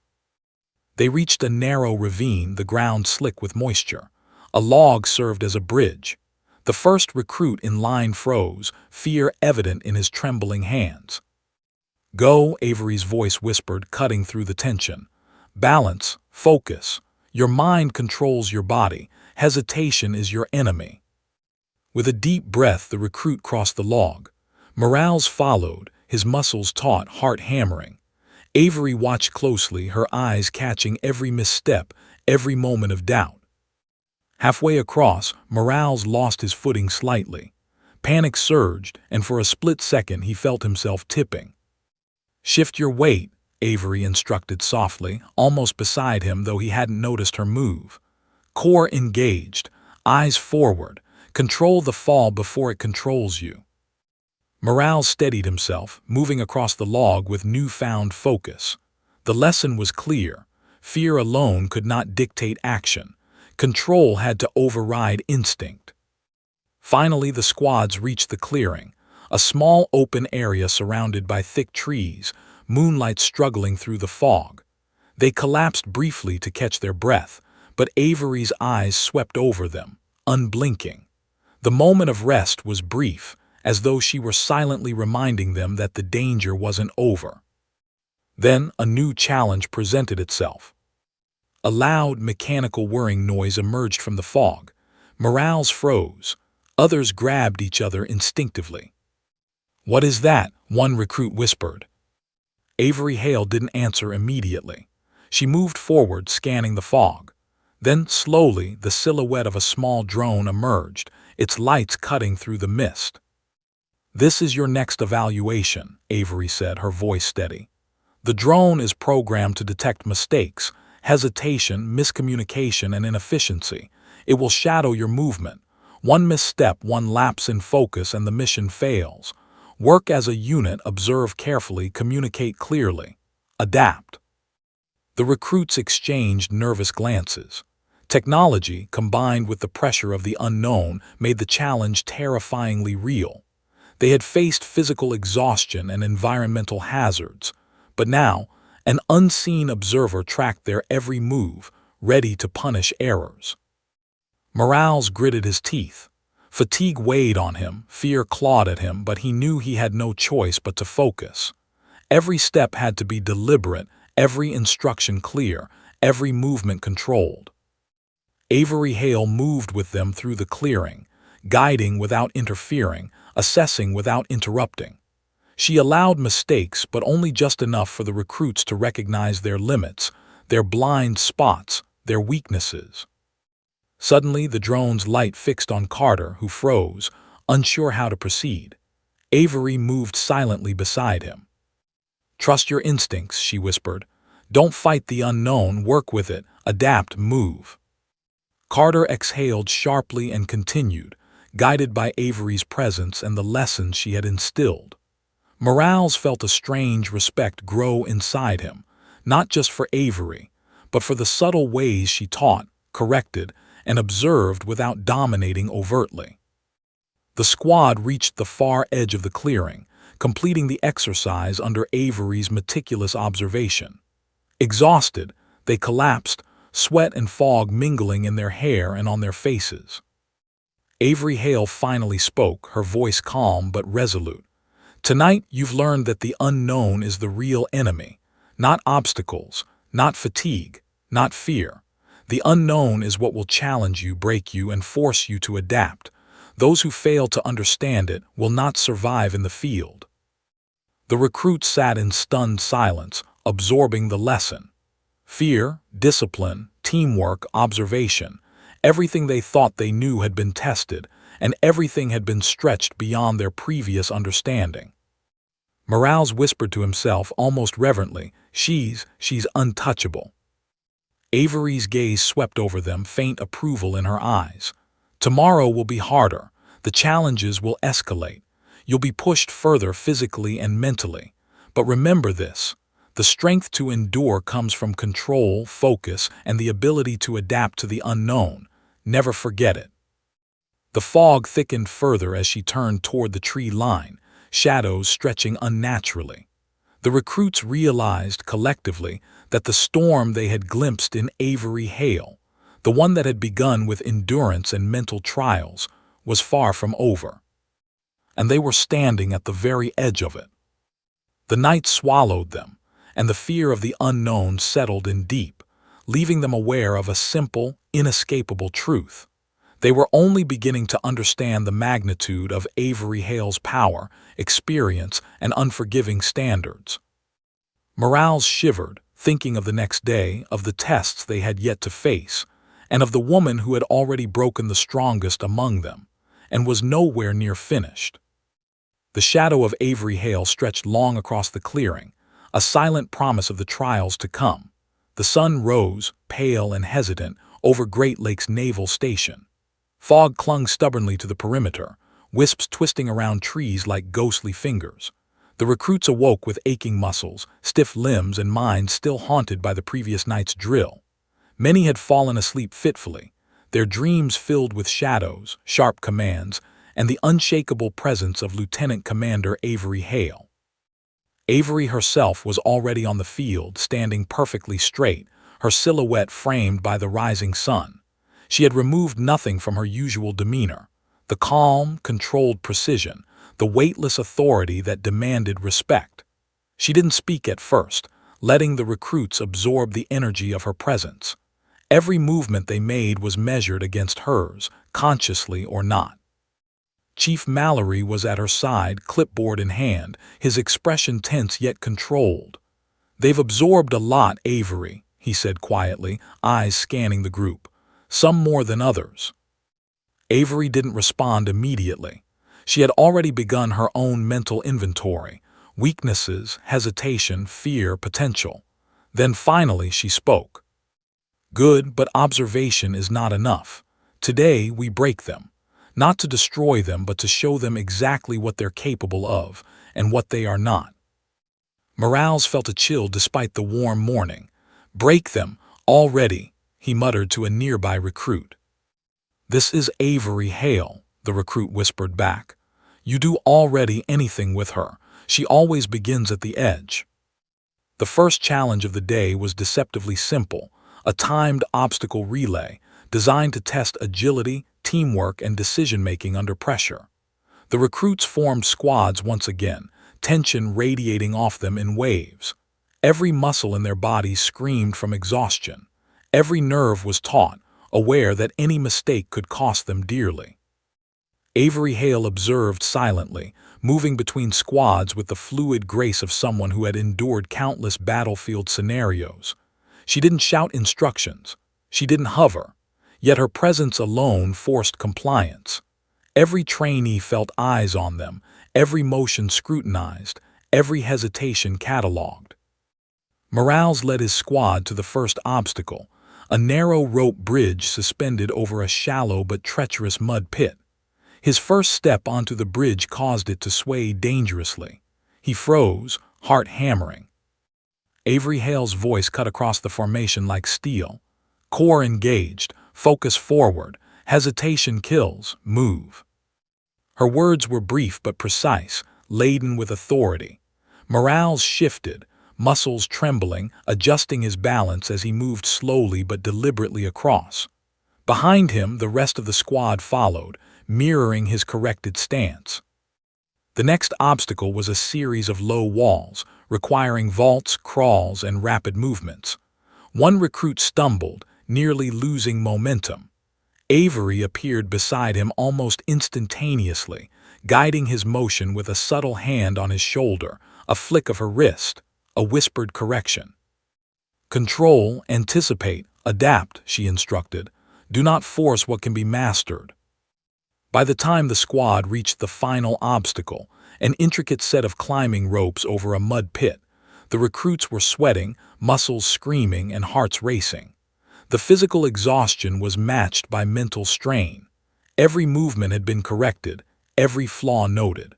They reached a narrow ravine, the ground slick with moisture. A log served as a bridge. The first recruit in line froze, fear evident in his trembling hands. "Go," Avery's voice whispered, cutting through the tension. "Balance, focus. Your mind controls your body. Hesitation is your enemy." With a deep breath, the recruit crossed the log. Morales followed, his muscles taut, heart hammering. Avery watched closely, her eyes catching every misstep, every moment of doubt. Halfway across, Morales lost his footing slightly. Panic surged, and for a split second he felt himself tipping. "Shift your weight," Avery instructed softly, almost beside him though he hadn't noticed her move. "Core engaged, eyes forward. Control the fall before it controls you." Morales steadied himself, moving across the log with newfound focus. The lesson was clear. Fear alone could not dictate action. Control had to override instinct. Finally, the squads reached the clearing, a small open area surrounded by thick trees, moonlight struggling through the fog. They collapsed briefly to catch their breath, but Avery's eyes swept over them, unblinking. The moment of rest was brief, as though she were silently reminding them that the danger wasn't over. Then a new challenge presented itself. A loud, mechanical whirring noise emerged from the fog. Morales froze. Others grabbed each other instinctively. "What is that?" one recruit whispered. Avery Hale didn't answer immediately. She moved forward, scanning the fog. Then, slowly, the silhouette of a small drone emerged, its lights cutting through the mist. "This is your next evaluation," Avery said, her voice steady. "The drone is programmed to detect mistakes, hesitation, miscommunication, and inefficiency. It will shadow your movement. One misstep, one lapse in focus, and the mission fails. Work as a unit, observe carefully, communicate clearly. Adapt." The recruits exchanged nervous glances. Technology, combined with the pressure of the unknown, made the challenge terrifyingly real. They had faced physical exhaustion and environmental hazards, but now, an unseen observer tracked their every move, ready to punish errors. Morales gritted his teeth. Fatigue weighed on him, fear clawed at him, but he knew he had no choice but to focus. Every step had to be deliberate, every instruction clear, every movement controlled. Avery Hale moved with them through the clearing, guiding without interfering, assessing without interrupting. She allowed mistakes, but only just enough for the recruits to recognize their limits, their blind spots, their weaknesses. Suddenly, the drone's light fixed on Carter, who froze, unsure how to proceed. Avery moved silently beside him. "Trust your instincts," she whispered. "Don't fight the unknown, work with it, adapt, move." Carter exhaled sharply and continued, guided by Avery's presence and the lessons she had instilled. Morales felt a strange respect grow inside him, not just for Avery, but for the subtle ways she taught, corrected, and observed without dominating overtly. The squad reached the far edge of the clearing, completing the exercise under Avery's meticulous observation. Exhausted, they collapsed, sweat and fog mingling in their hair and on their faces. Avery Hale finally spoke, her voice calm but resolute. "Tonight you've learned that the unknown is the real enemy, not obstacles, not fatigue, not fear. The unknown is what will challenge you, break you, and force you to adapt. Those who fail to understand it will not survive in the field." The recruits sat in stunned silence, absorbing the lesson. Fear, discipline, teamwork, observation, everything they thought they knew had been tested, and everything had been stretched beyond their previous understanding. Morales whispered to himself almost reverently, she's untouchable." Avery's gaze swept over them, faint approval in her eyes. "Tomorrow will be harder. The challenges will escalate. You'll be pushed further physically and mentally. But remember this. The strength to endure comes from control, focus, and the ability to adapt to the unknown. Never forget it." The fog thickened further as she turned toward the tree line, shadows stretching unnaturally. The recruits realized collectively that the storm they had glimpsed in Avery Hale, the one that had begun with endurance and mental trials, was far from over. And they were standing at the very edge of it. The night swallowed them, and the fear of the unknown settled in deep, leaving them aware of a simple, inescapable truth. They were only beginning to understand the magnitude of Avery Hale's power, experience, and unforgiving standards. Morales shivered, thinking of the next day, of the tests they had yet to face, and of the woman who had already broken the strongest among them, and was nowhere near finished. The shadow of Avery Hale stretched long across the clearing, a silent promise of the trials to come. The sun rose, pale and hesitant, over Great Lakes Naval Station. Fog clung stubbornly to the perimeter, wisps twisting around trees like ghostly fingers. The recruits awoke with aching muscles, stiff limbs, and minds still haunted by the previous night's drill. Many had fallen asleep fitfully, their dreams filled with shadows, sharp commands, and the unshakable presence of Lieutenant Commander Avery Hale. Avery herself was already on the field, standing perfectly straight, her silhouette framed by the rising sun. She had removed nothing from her usual demeanor: the calm, controlled precision, the weightless authority that demanded respect. She didn't speak at first, letting the recruits absorb the energy of her presence. Every movement they made was measured against hers, consciously or not. Chief Mallory was at her side, clipboard in hand, his expression tense yet controlled. "They've absorbed a lot, Avery," he said quietly, eyes scanning the group. "Some more than others." Avery didn't respond immediately. She had already begun her own mental inventory: weaknesses, hesitation, fear, potential. Then finally she spoke. "Good, but observation is not enough. Today we break them. Not to destroy them, but to show them exactly what they're capable of and what they are not." Morales felt a chill despite the warm morning. "Break them, already," he muttered to a nearby recruit. "This is Avery Hale," the recruit whispered back. "You do already anything with her. She always begins at the edge." The first challenge of the day was deceptively simple: a timed obstacle relay designed to test agility, teamwork, and decision-making under pressure. The recruits formed squads once again, tension radiating off them in waves. Every muscle in their bodies screamed from exhaustion. Every nerve was taut, aware that any mistake could cost them dearly. Avery Hale observed silently, moving between squads with the fluid grace of someone who had endured countless battlefield scenarios. She didn't shout instructions. She didn't hover. Yet her presence alone forced compliance. Every trainee felt eyes on them, every motion scrutinized, every hesitation catalogued. Morales led his squad to the first obstacle, a narrow rope bridge suspended over a shallow but treacherous mud pit. His first step onto the bridge caused it to sway dangerously. He froze, heart hammering. Avery Hale's voice cut across the formation like steel. "Core engaged, focus forward, hesitation kills, move." Her words were brief but precise, laden with authority. Morales shifted, muscles trembling, adjusting his balance as he moved slowly but deliberately across. Behind him, the rest of the squad followed, mirroring his corrected stance. The next obstacle was a series of low walls, requiring vaults, crawls, and rapid movements. One recruit stumbled, nearly losing momentum. Avery appeared beside him almost instantaneously, guiding his motion with a subtle hand on his shoulder, a flick of her wrist, a whispered correction. "Control, anticipate, adapt," she instructed. "Do not force what can be mastered." By the time the squad reached the final obstacle, an intricate set of climbing ropes over a mud pit, the recruits were sweating, muscles screaming, and hearts racing. The physical exhaustion was matched by mental strain. Every movement had been corrected, every flaw noted.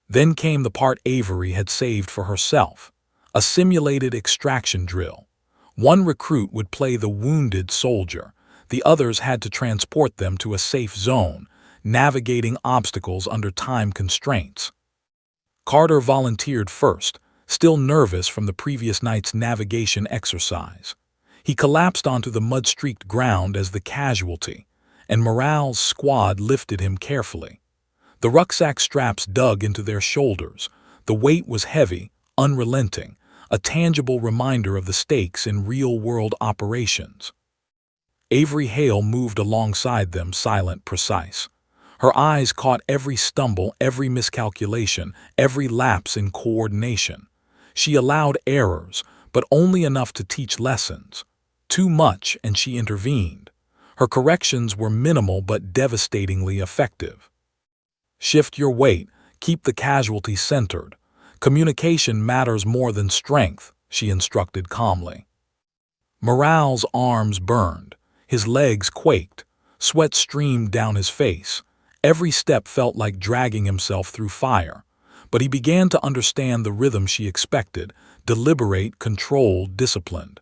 Then came the part Avery had saved for herself: a simulated extraction drill. One recruit would play the wounded soldier. The others had to transport them to a safe zone, navigating obstacles under time constraints. Carter volunteered first, still nervous from the previous night's navigation exercise. He collapsed onto the mud-streaked ground as the casualty, and Morales' squad lifted him carefully. The rucksack straps dug into their shoulders. The weight was heavy, unrelenting, a tangible reminder of the stakes in real-world operations. Avery Hale moved alongside them, silent, precise. Her eyes caught every stumble, every miscalculation, every lapse in coordination. She allowed errors, but only enough to teach lessons. Too much, and she intervened. Her corrections were minimal but devastatingly effective. "Shift your weight, keep the casualty centered. Communication matters more than strength," she instructed calmly. Morales' arms burned. His legs quaked. Sweat streamed down his face. Every step felt like dragging himself through fire. But he began to understand the rhythm she expected: deliberate, controlled, disciplined.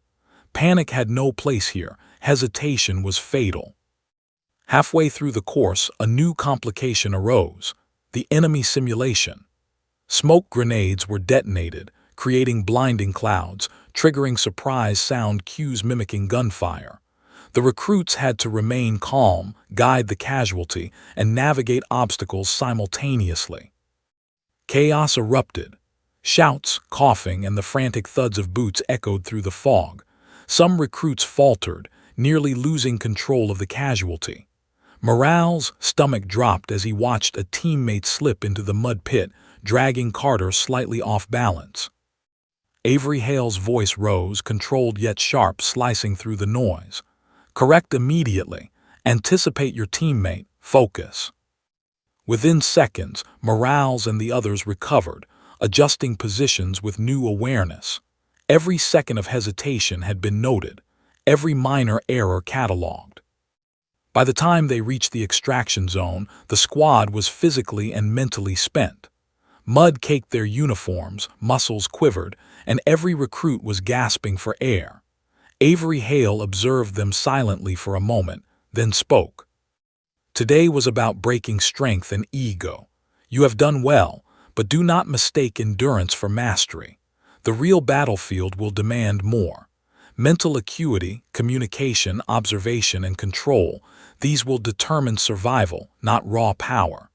Panic had no place here. Hesitation was fatal. Halfway through the course, a new complication arose: the enemy simulation. Smoke grenades were detonated, creating blinding clouds, triggering surprise sound cues mimicking gunfire. The recruits had to remain calm, guide the casualty, and navigate obstacles simultaneously. Chaos erupted. Shouts, coughing, and the frantic thuds of boots echoed through the fog. Some recruits faltered, nearly losing control of the casualty. Morale's stomach dropped as he watched a teammate slip into the mud pit, dragging Carter slightly off balance. Avery Hale's voice rose, controlled yet sharp, slicing through the noise. "Correct immediately. Anticipate your teammate. Focus." Within seconds, Morales and the others recovered, adjusting positions with new awareness. Every second of hesitation had been noted, every minor error catalogued. By the time they reached the extraction zone, the squad was physically and mentally spent. Mud caked their uniforms, muscles quivered, and every recruit was gasping for air. Avery Hale observed them silently for a moment, then spoke. "Today was about breaking strength and ego. You have done well, but do not mistake endurance for mastery. The real battlefield will demand more. Mental acuity, communication, observation, and control, these will determine survival, not raw power."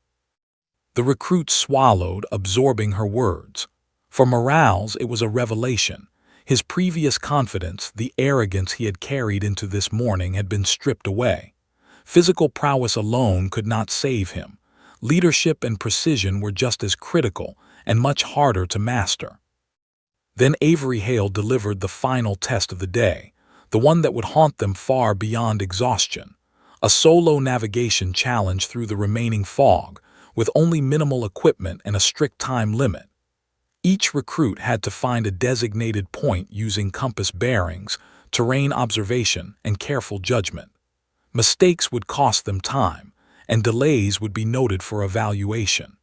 The recruit swallowed, absorbing her words. For Morales, it was a revelation. His previous confidence, the arrogance he had carried into this morning, had been stripped away. Physical prowess alone could not save him. Leadership and precision were just as critical and much harder to master. Then Avery Hale delivered the final test of the day, the one that would haunt them far beyond exhaustion. A solo navigation challenge through the remaining fog, with only minimal equipment and a strict time limit. Each recruit had to find a designated point using compass bearings, terrain observation, and careful judgment. Mistakes would cost them time, and delays would be noted for evaluation.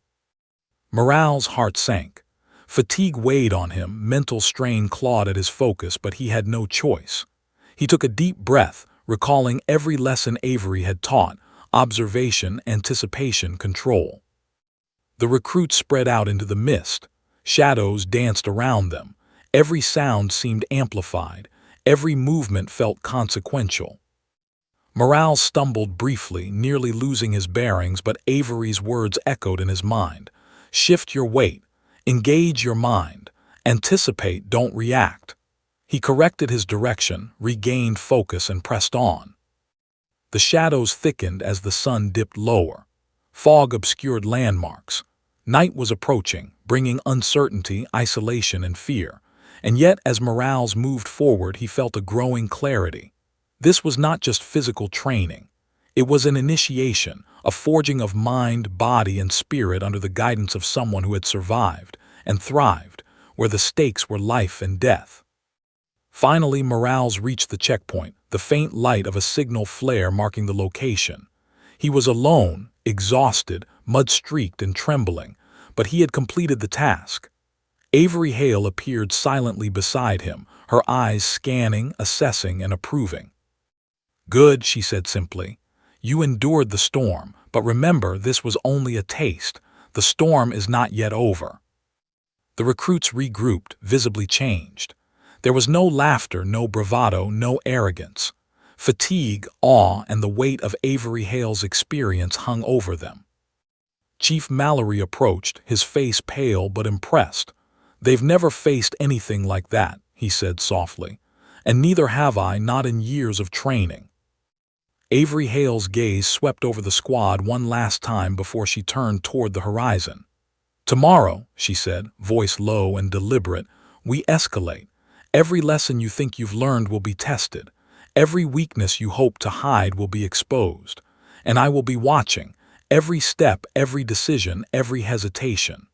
Morale's heart sank. Fatigue weighed on him, mental strain clawed at his focus, but he had no choice. He took a deep breath, recalling every lesson Avery had taught: observation, anticipation, control. The recruits spread out into the mist. Shadows danced around them. Every sound seemed amplified. Every movement felt consequential. Morale stumbled briefly, nearly losing his bearings, but Avery's words echoed in his mind. "Shift your weight. Engage your mind. Anticipate, don't react." He corrected his direction, regained focus, and pressed on. The shadows thickened as the sun dipped lower. Fog obscured landmarks. Night was approaching, bringing uncertainty, isolation, and fear. And yet, as Morales moved forward, he felt a growing clarity. This was not just physical training. It was an initiation, a forging of mind, body, and spirit under the guidance of someone who had survived and thrived, where the stakes were life and death. Finally, Morales reached the checkpoint, the faint light of a signal flare marking the location. He was alone, exhausted, mud-streaked, and trembling, but he had completed the task. Avery Hale appeared silently beside him, her eyes scanning, assessing, and approving. "Good," she said simply. "You endured the storm, but remember, this was only a taste. The storm is not yet over." The recruits regrouped, visibly changed. There was no laughter, no bravado, no arrogance. Fatigue, awe, and the weight of Avery Hale's experience hung over them. Chief Mallory approached, his face pale but impressed. "They've never faced anything like that," he said softly. "And neither have I, not in years of training." Avery Hale's gaze swept over the squad one last time before she turned toward the horizon. "Tomorrow," she said, voice low and deliberate, "we escalate. Every lesson you think you've learned will be tested. Every weakness you hope to hide will be exposed. And I will be watching, every step, every decision, every hesitation."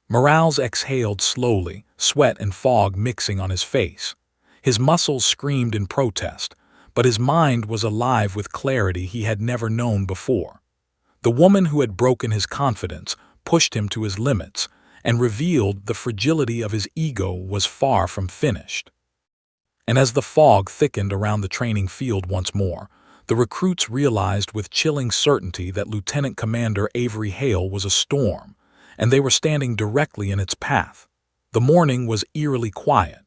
Morales exhaled slowly, sweat and fog mixing on his face. His muscles screamed in protest, but his mind was alive with clarity he had never known before. The woman who had broken his confidence pushed him to his limits and revealed the fragility of his ego was far from finished. And as the fog thickened around the training field once more, the recruits realized with chilling certainty that Lieutenant Commander Avery Hale was a storm, and they were standing directly in its path. The morning was eerily quiet.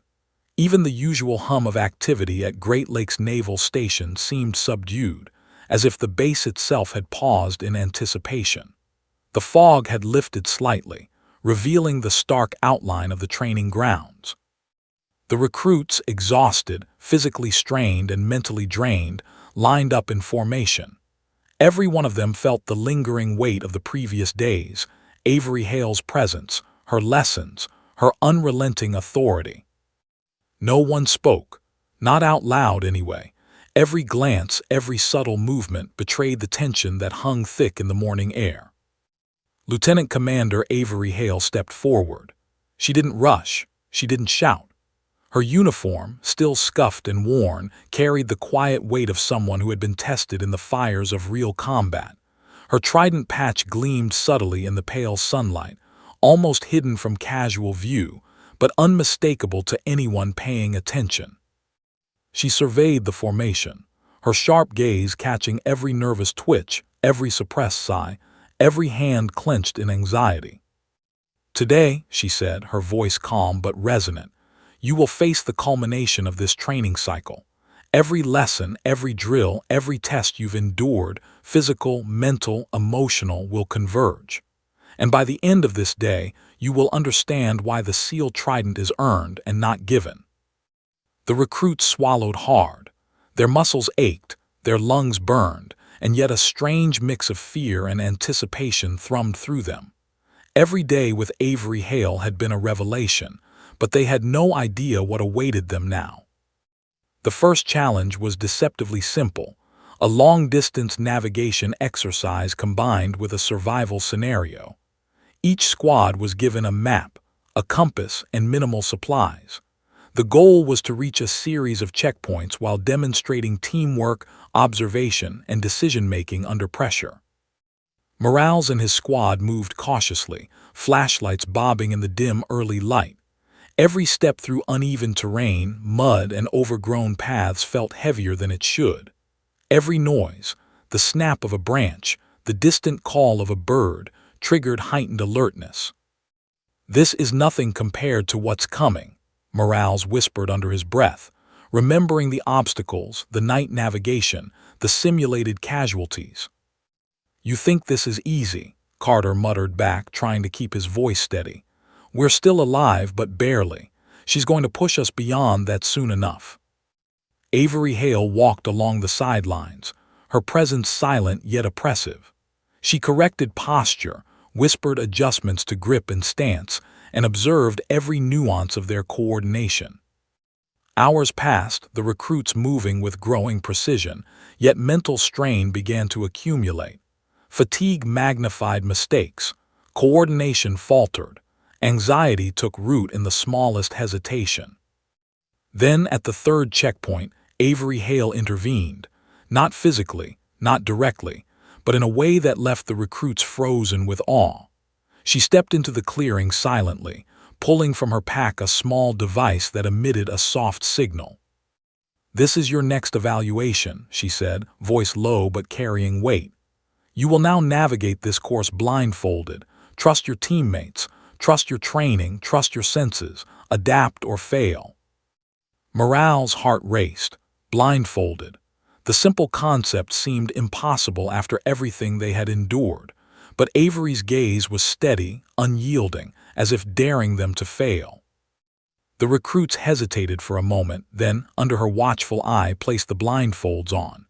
Even the usual hum of activity at Great Lakes Naval Station seemed subdued, as if the base itself had paused in anticipation. The fog had lifted slightly, revealing the stark outline of the training grounds. The recruits, exhausted, physically strained, and mentally drained, lined up in formation. Every one of them felt the lingering weight of the previous days, Avery Hale's presence, her lessons, her unrelenting authority. No one spoke, not out loud anyway. Every glance, every subtle movement betrayed the tension that hung thick in the morning air. Lieutenant Commander Avery Hale stepped forward. She didn't rush, she didn't shout. Her uniform, still scuffed and worn, carried the quiet weight of someone who had been tested in the fires of real combat. Her trident patch gleamed subtly in the pale sunlight, almost hidden from casual view, but unmistakable to anyone paying attention. She surveyed the formation, her sharp gaze catching every nervous twitch, every suppressed sigh, every hand clenched in anxiety. "Today," she said, her voice calm but resonant, "you will face the culmination of this training cycle. Every lesson, every drill, every test you've endured, physical, mental, emotional, will converge. And by the end of this day, you will understand why the SEAL Trident is earned and not given." The recruits swallowed hard. Their muscles ached, their lungs burned, and yet a strange mix of fear and anticipation thrummed through them. Every day with Avery Hale had been a revelation, but they had no idea what awaited them now. The first challenge was deceptively simple, a long-distance navigation exercise combined with a survival scenario. Each squad was given a map, a compass, and minimal supplies. The goal was to reach a series of checkpoints while demonstrating teamwork, observation, and decision-making under pressure. Morales and his squad moved cautiously, flashlights bobbing in the dim early light. Every step through uneven terrain, mud, and overgrown paths felt heavier than it should. Every noise, the snap of a branch, the distant call of a bird, triggered heightened alertness. "This is nothing compared to what's coming," Morales whispered under his breath, remembering the obstacles, the night navigation, the simulated casualties. "You think this is easy," Carter muttered back, trying to keep his voice steady. "We're still alive, but barely. She's going to push us beyond that soon enough." Avery Hale walked along the sidelines, her presence silent yet oppressive. She corrected posture, whispered adjustments to grip and stance, and observed every nuance of their coordination. Hours passed, the recruits moving with growing precision, yet mental strain began to accumulate. Fatigue magnified mistakes, coordination faltered, anxiety took root in the smallest hesitation. Then, at the third checkpoint, Avery Hale intervened, not physically, not directly, but in a way that left the recruits frozen with awe. She stepped into the clearing silently, pulling from her pack a small device that emitted a soft signal. "This is your next evaluation," she said, voice low but carrying weight. "You will now navigate this course blindfolded. Trust your teammates, trust your training, trust your senses, adapt or fail." Morale's heart raced, blindfolded. The simple concept seemed impossible after everything they had endured, but Avery's gaze was steady, unyielding, as if daring them to fail. The recruits hesitated for a moment, then, under her watchful eye, placed the blindfolds on.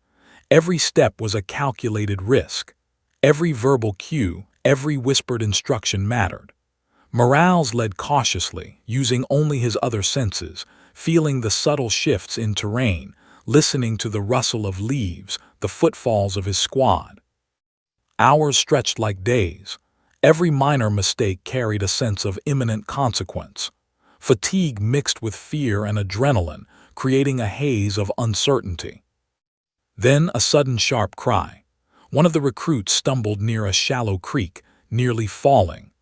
Every step was a calculated risk. Every verbal cue, every whispered instruction mattered. Morales led cautiously, using only his other senses, feeling the subtle shifts in terrain, listening to the rustle of leaves, the footfalls of his squad. Hours stretched like days. Every minor mistake carried a sense of imminent consequence. Fatigue mixed with fear and adrenaline, creating a haze of uncertainty. Then a sudden sharp cry. One of the recruits stumbled near a shallow creek, nearly falling.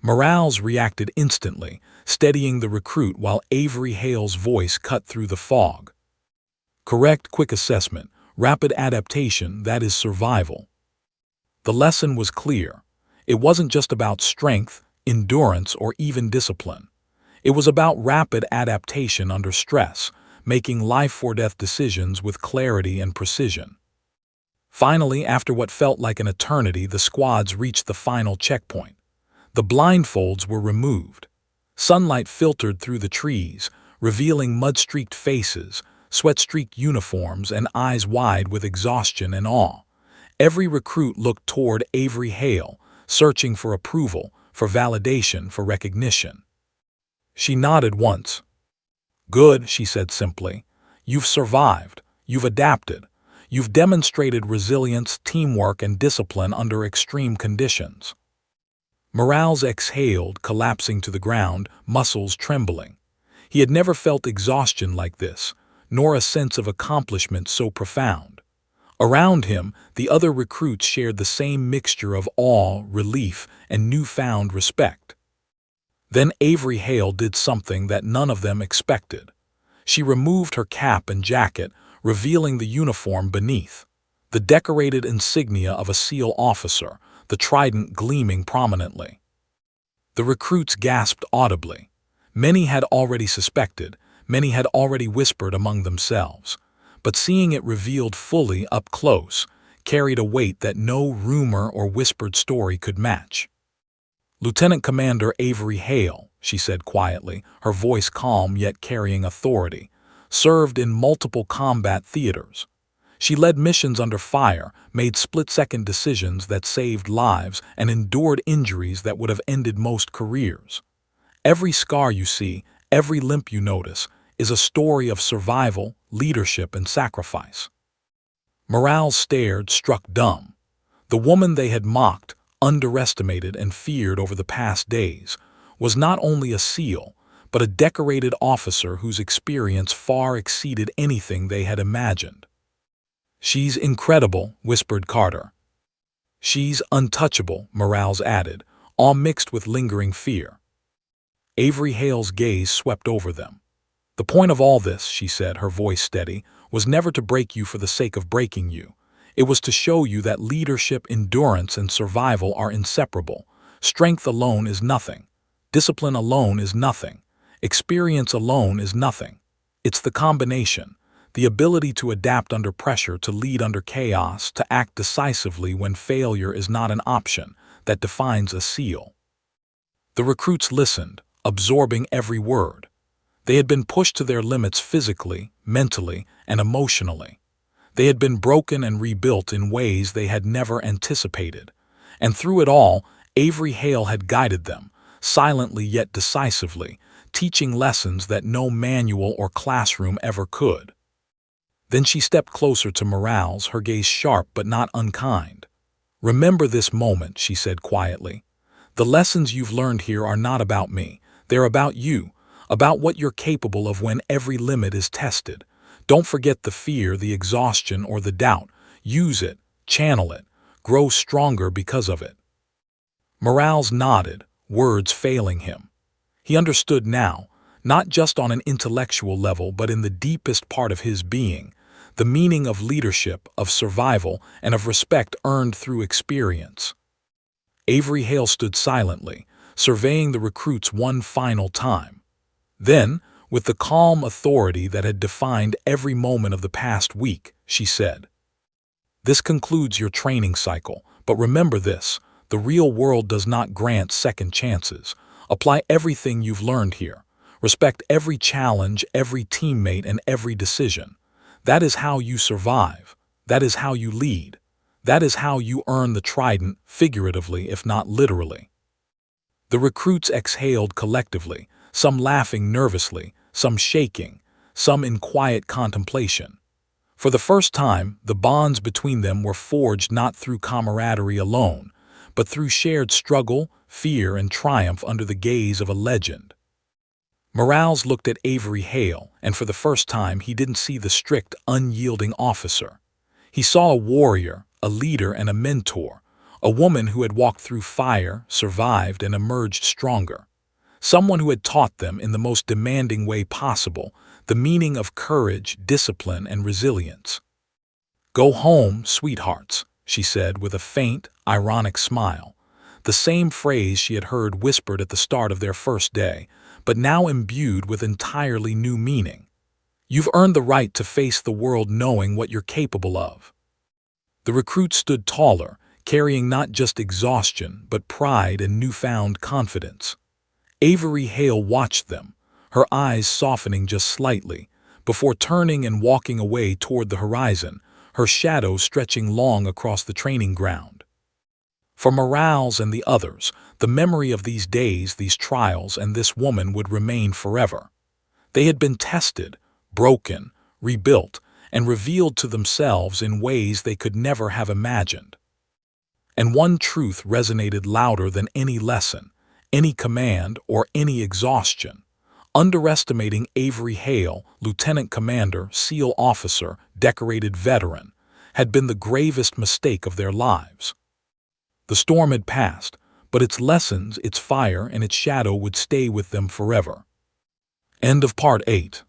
Morales reacted instantly, steadying the recruit while Avery Hale's voice cut through the fog. "Correct, quick assessment, rapid adaptation, that is survival." The lesson was clear. It wasn't just about strength, endurance, or even discipline. It was about rapid adaptation under stress, making life-or-death decisions with clarity and precision. Finally, after what felt like an eternity, the squads reached the final checkpoint. The blindfolds were removed. Sunlight filtered through the trees, revealing mud-streaked faces, sweat-streaked uniforms, and eyes wide with exhaustion and awe. Every recruit looked toward Avery Hale, searching for approval, for validation, for recognition. She nodded once. "Good," she said simply. "You've survived. You've adapted. You've demonstrated resilience, teamwork, and discipline under extreme conditions." Morales exhaled, collapsing to the ground, muscles trembling. He had never felt exhaustion like this, nor a sense of accomplishment so profound. Around him, the other recruits shared the same mixture of awe, relief, and newfound respect. Then Avery Hale did something that none of them expected. She removed her cap and jacket, revealing the uniform beneath. The decorated insignia of a SEAL officer, the trident gleaming prominently. The recruits gasped audibly. Many had already suspected, many had already whispered among themselves. But seeing it revealed fully up close carried a weight that no rumor or whispered story could match. "Lieutenant Commander Avery Hale," she said quietly, her voice calm yet carrying authority, "served in multiple combat theaters. She led missions under fire, made split-second decisions that saved lives, and endured injuries that would have ended most careers. Every scar you see, every limp you notice, is a story of survival, leadership, and sacrifice." Morales stared, struck dumb. The woman they had mocked, underestimated, and feared over the past days was not only a SEAL, but a decorated officer whose experience far exceeded anything they had imagined. "She's incredible," whispered Carter. "She's untouchable," Morales added, all mixed with lingering fear. Avery Hale's gaze swept over them. "The point of all this," she said, her voice steady, "was never to break you for the sake of breaking you. It was to show you that leadership, endurance, and survival are inseparable. Strength alone is nothing. Discipline alone is nothing. Experience alone is nothing. It's the combination, the ability to adapt under pressure, to lead under chaos, to act decisively when failure is not an option, that defines a SEAL." The recruits listened, absorbing every word. They had been pushed to their limits physically, mentally, and emotionally. They had been broken and rebuilt in ways they had never anticipated. And through it all, Avery Hale had guided them, silently yet decisively, teaching lessons that no manual or classroom ever could. Then she stepped closer to Morales, her gaze sharp but not unkind. "Remember this moment," she said quietly. "The lessons you've learned here are not about me. They're about you, about what you're capable of when every limit is tested. Don't forget the fear, the exhaustion, or the doubt. Use it, channel it, grow stronger because of it." Morales nodded, words failing him. He understood now, not just on an intellectual level but in the deepest part of his being, the meaning of leadership, of survival, and of respect earned through experience. Avery Hale stood silently, surveying the recruits one final time. Then, with the calm authority that had defined every moment of the past week, she said, "This concludes your training cycle, but remember this, the real world does not grant second chances. Apply everything you've learned here. Respect every challenge, every teammate, and every decision. That is how you survive. That is how you lead. That is how you earn the trident, figuratively if not literally." The recruits exhaled collectively, some laughing nervously, some shaking, some in quiet contemplation. For the first time, the bonds between them were forged not through camaraderie alone, but through shared struggle, fear, and triumph under the gaze of a legend. Morales looked at Avery Hale, and for the first time he didn't see the strict, unyielding officer. He saw a warrior, a leader, and a mentor, a woman who had walked through fire, survived, and emerged stronger. Someone who had taught them, in the most demanding way possible, the meaning of courage, discipline, and resilience. "Go home, sweethearts," she said with a faint, ironic smile. the same phrase she had heard whispered at the start of their first day, but now imbued with entirely new meaning. You've earned the right to face the world knowing what you're capable of. The recruit stood taller, carrying not just exhaustion, but pride and newfound confidence. Avery Hale watched them, her eyes softening just slightly, before turning and walking away toward the horizon, her shadow stretching long across the training ground. For Morales and the others, the memory of these days, these trials, and this woman would remain forever. They had been tested, broken, rebuilt, and revealed to themselves in ways they could never have imagined. And one truth resonated louder than any lesson, any command, or any exhaustion. Underestimating Avery Hale, lieutenant commander, SEAL officer, decorated veteran, had been the gravest mistake of their lives. The storm had passed, but its lessons, its fire, and its shadow would stay with them forever. End of Part 8.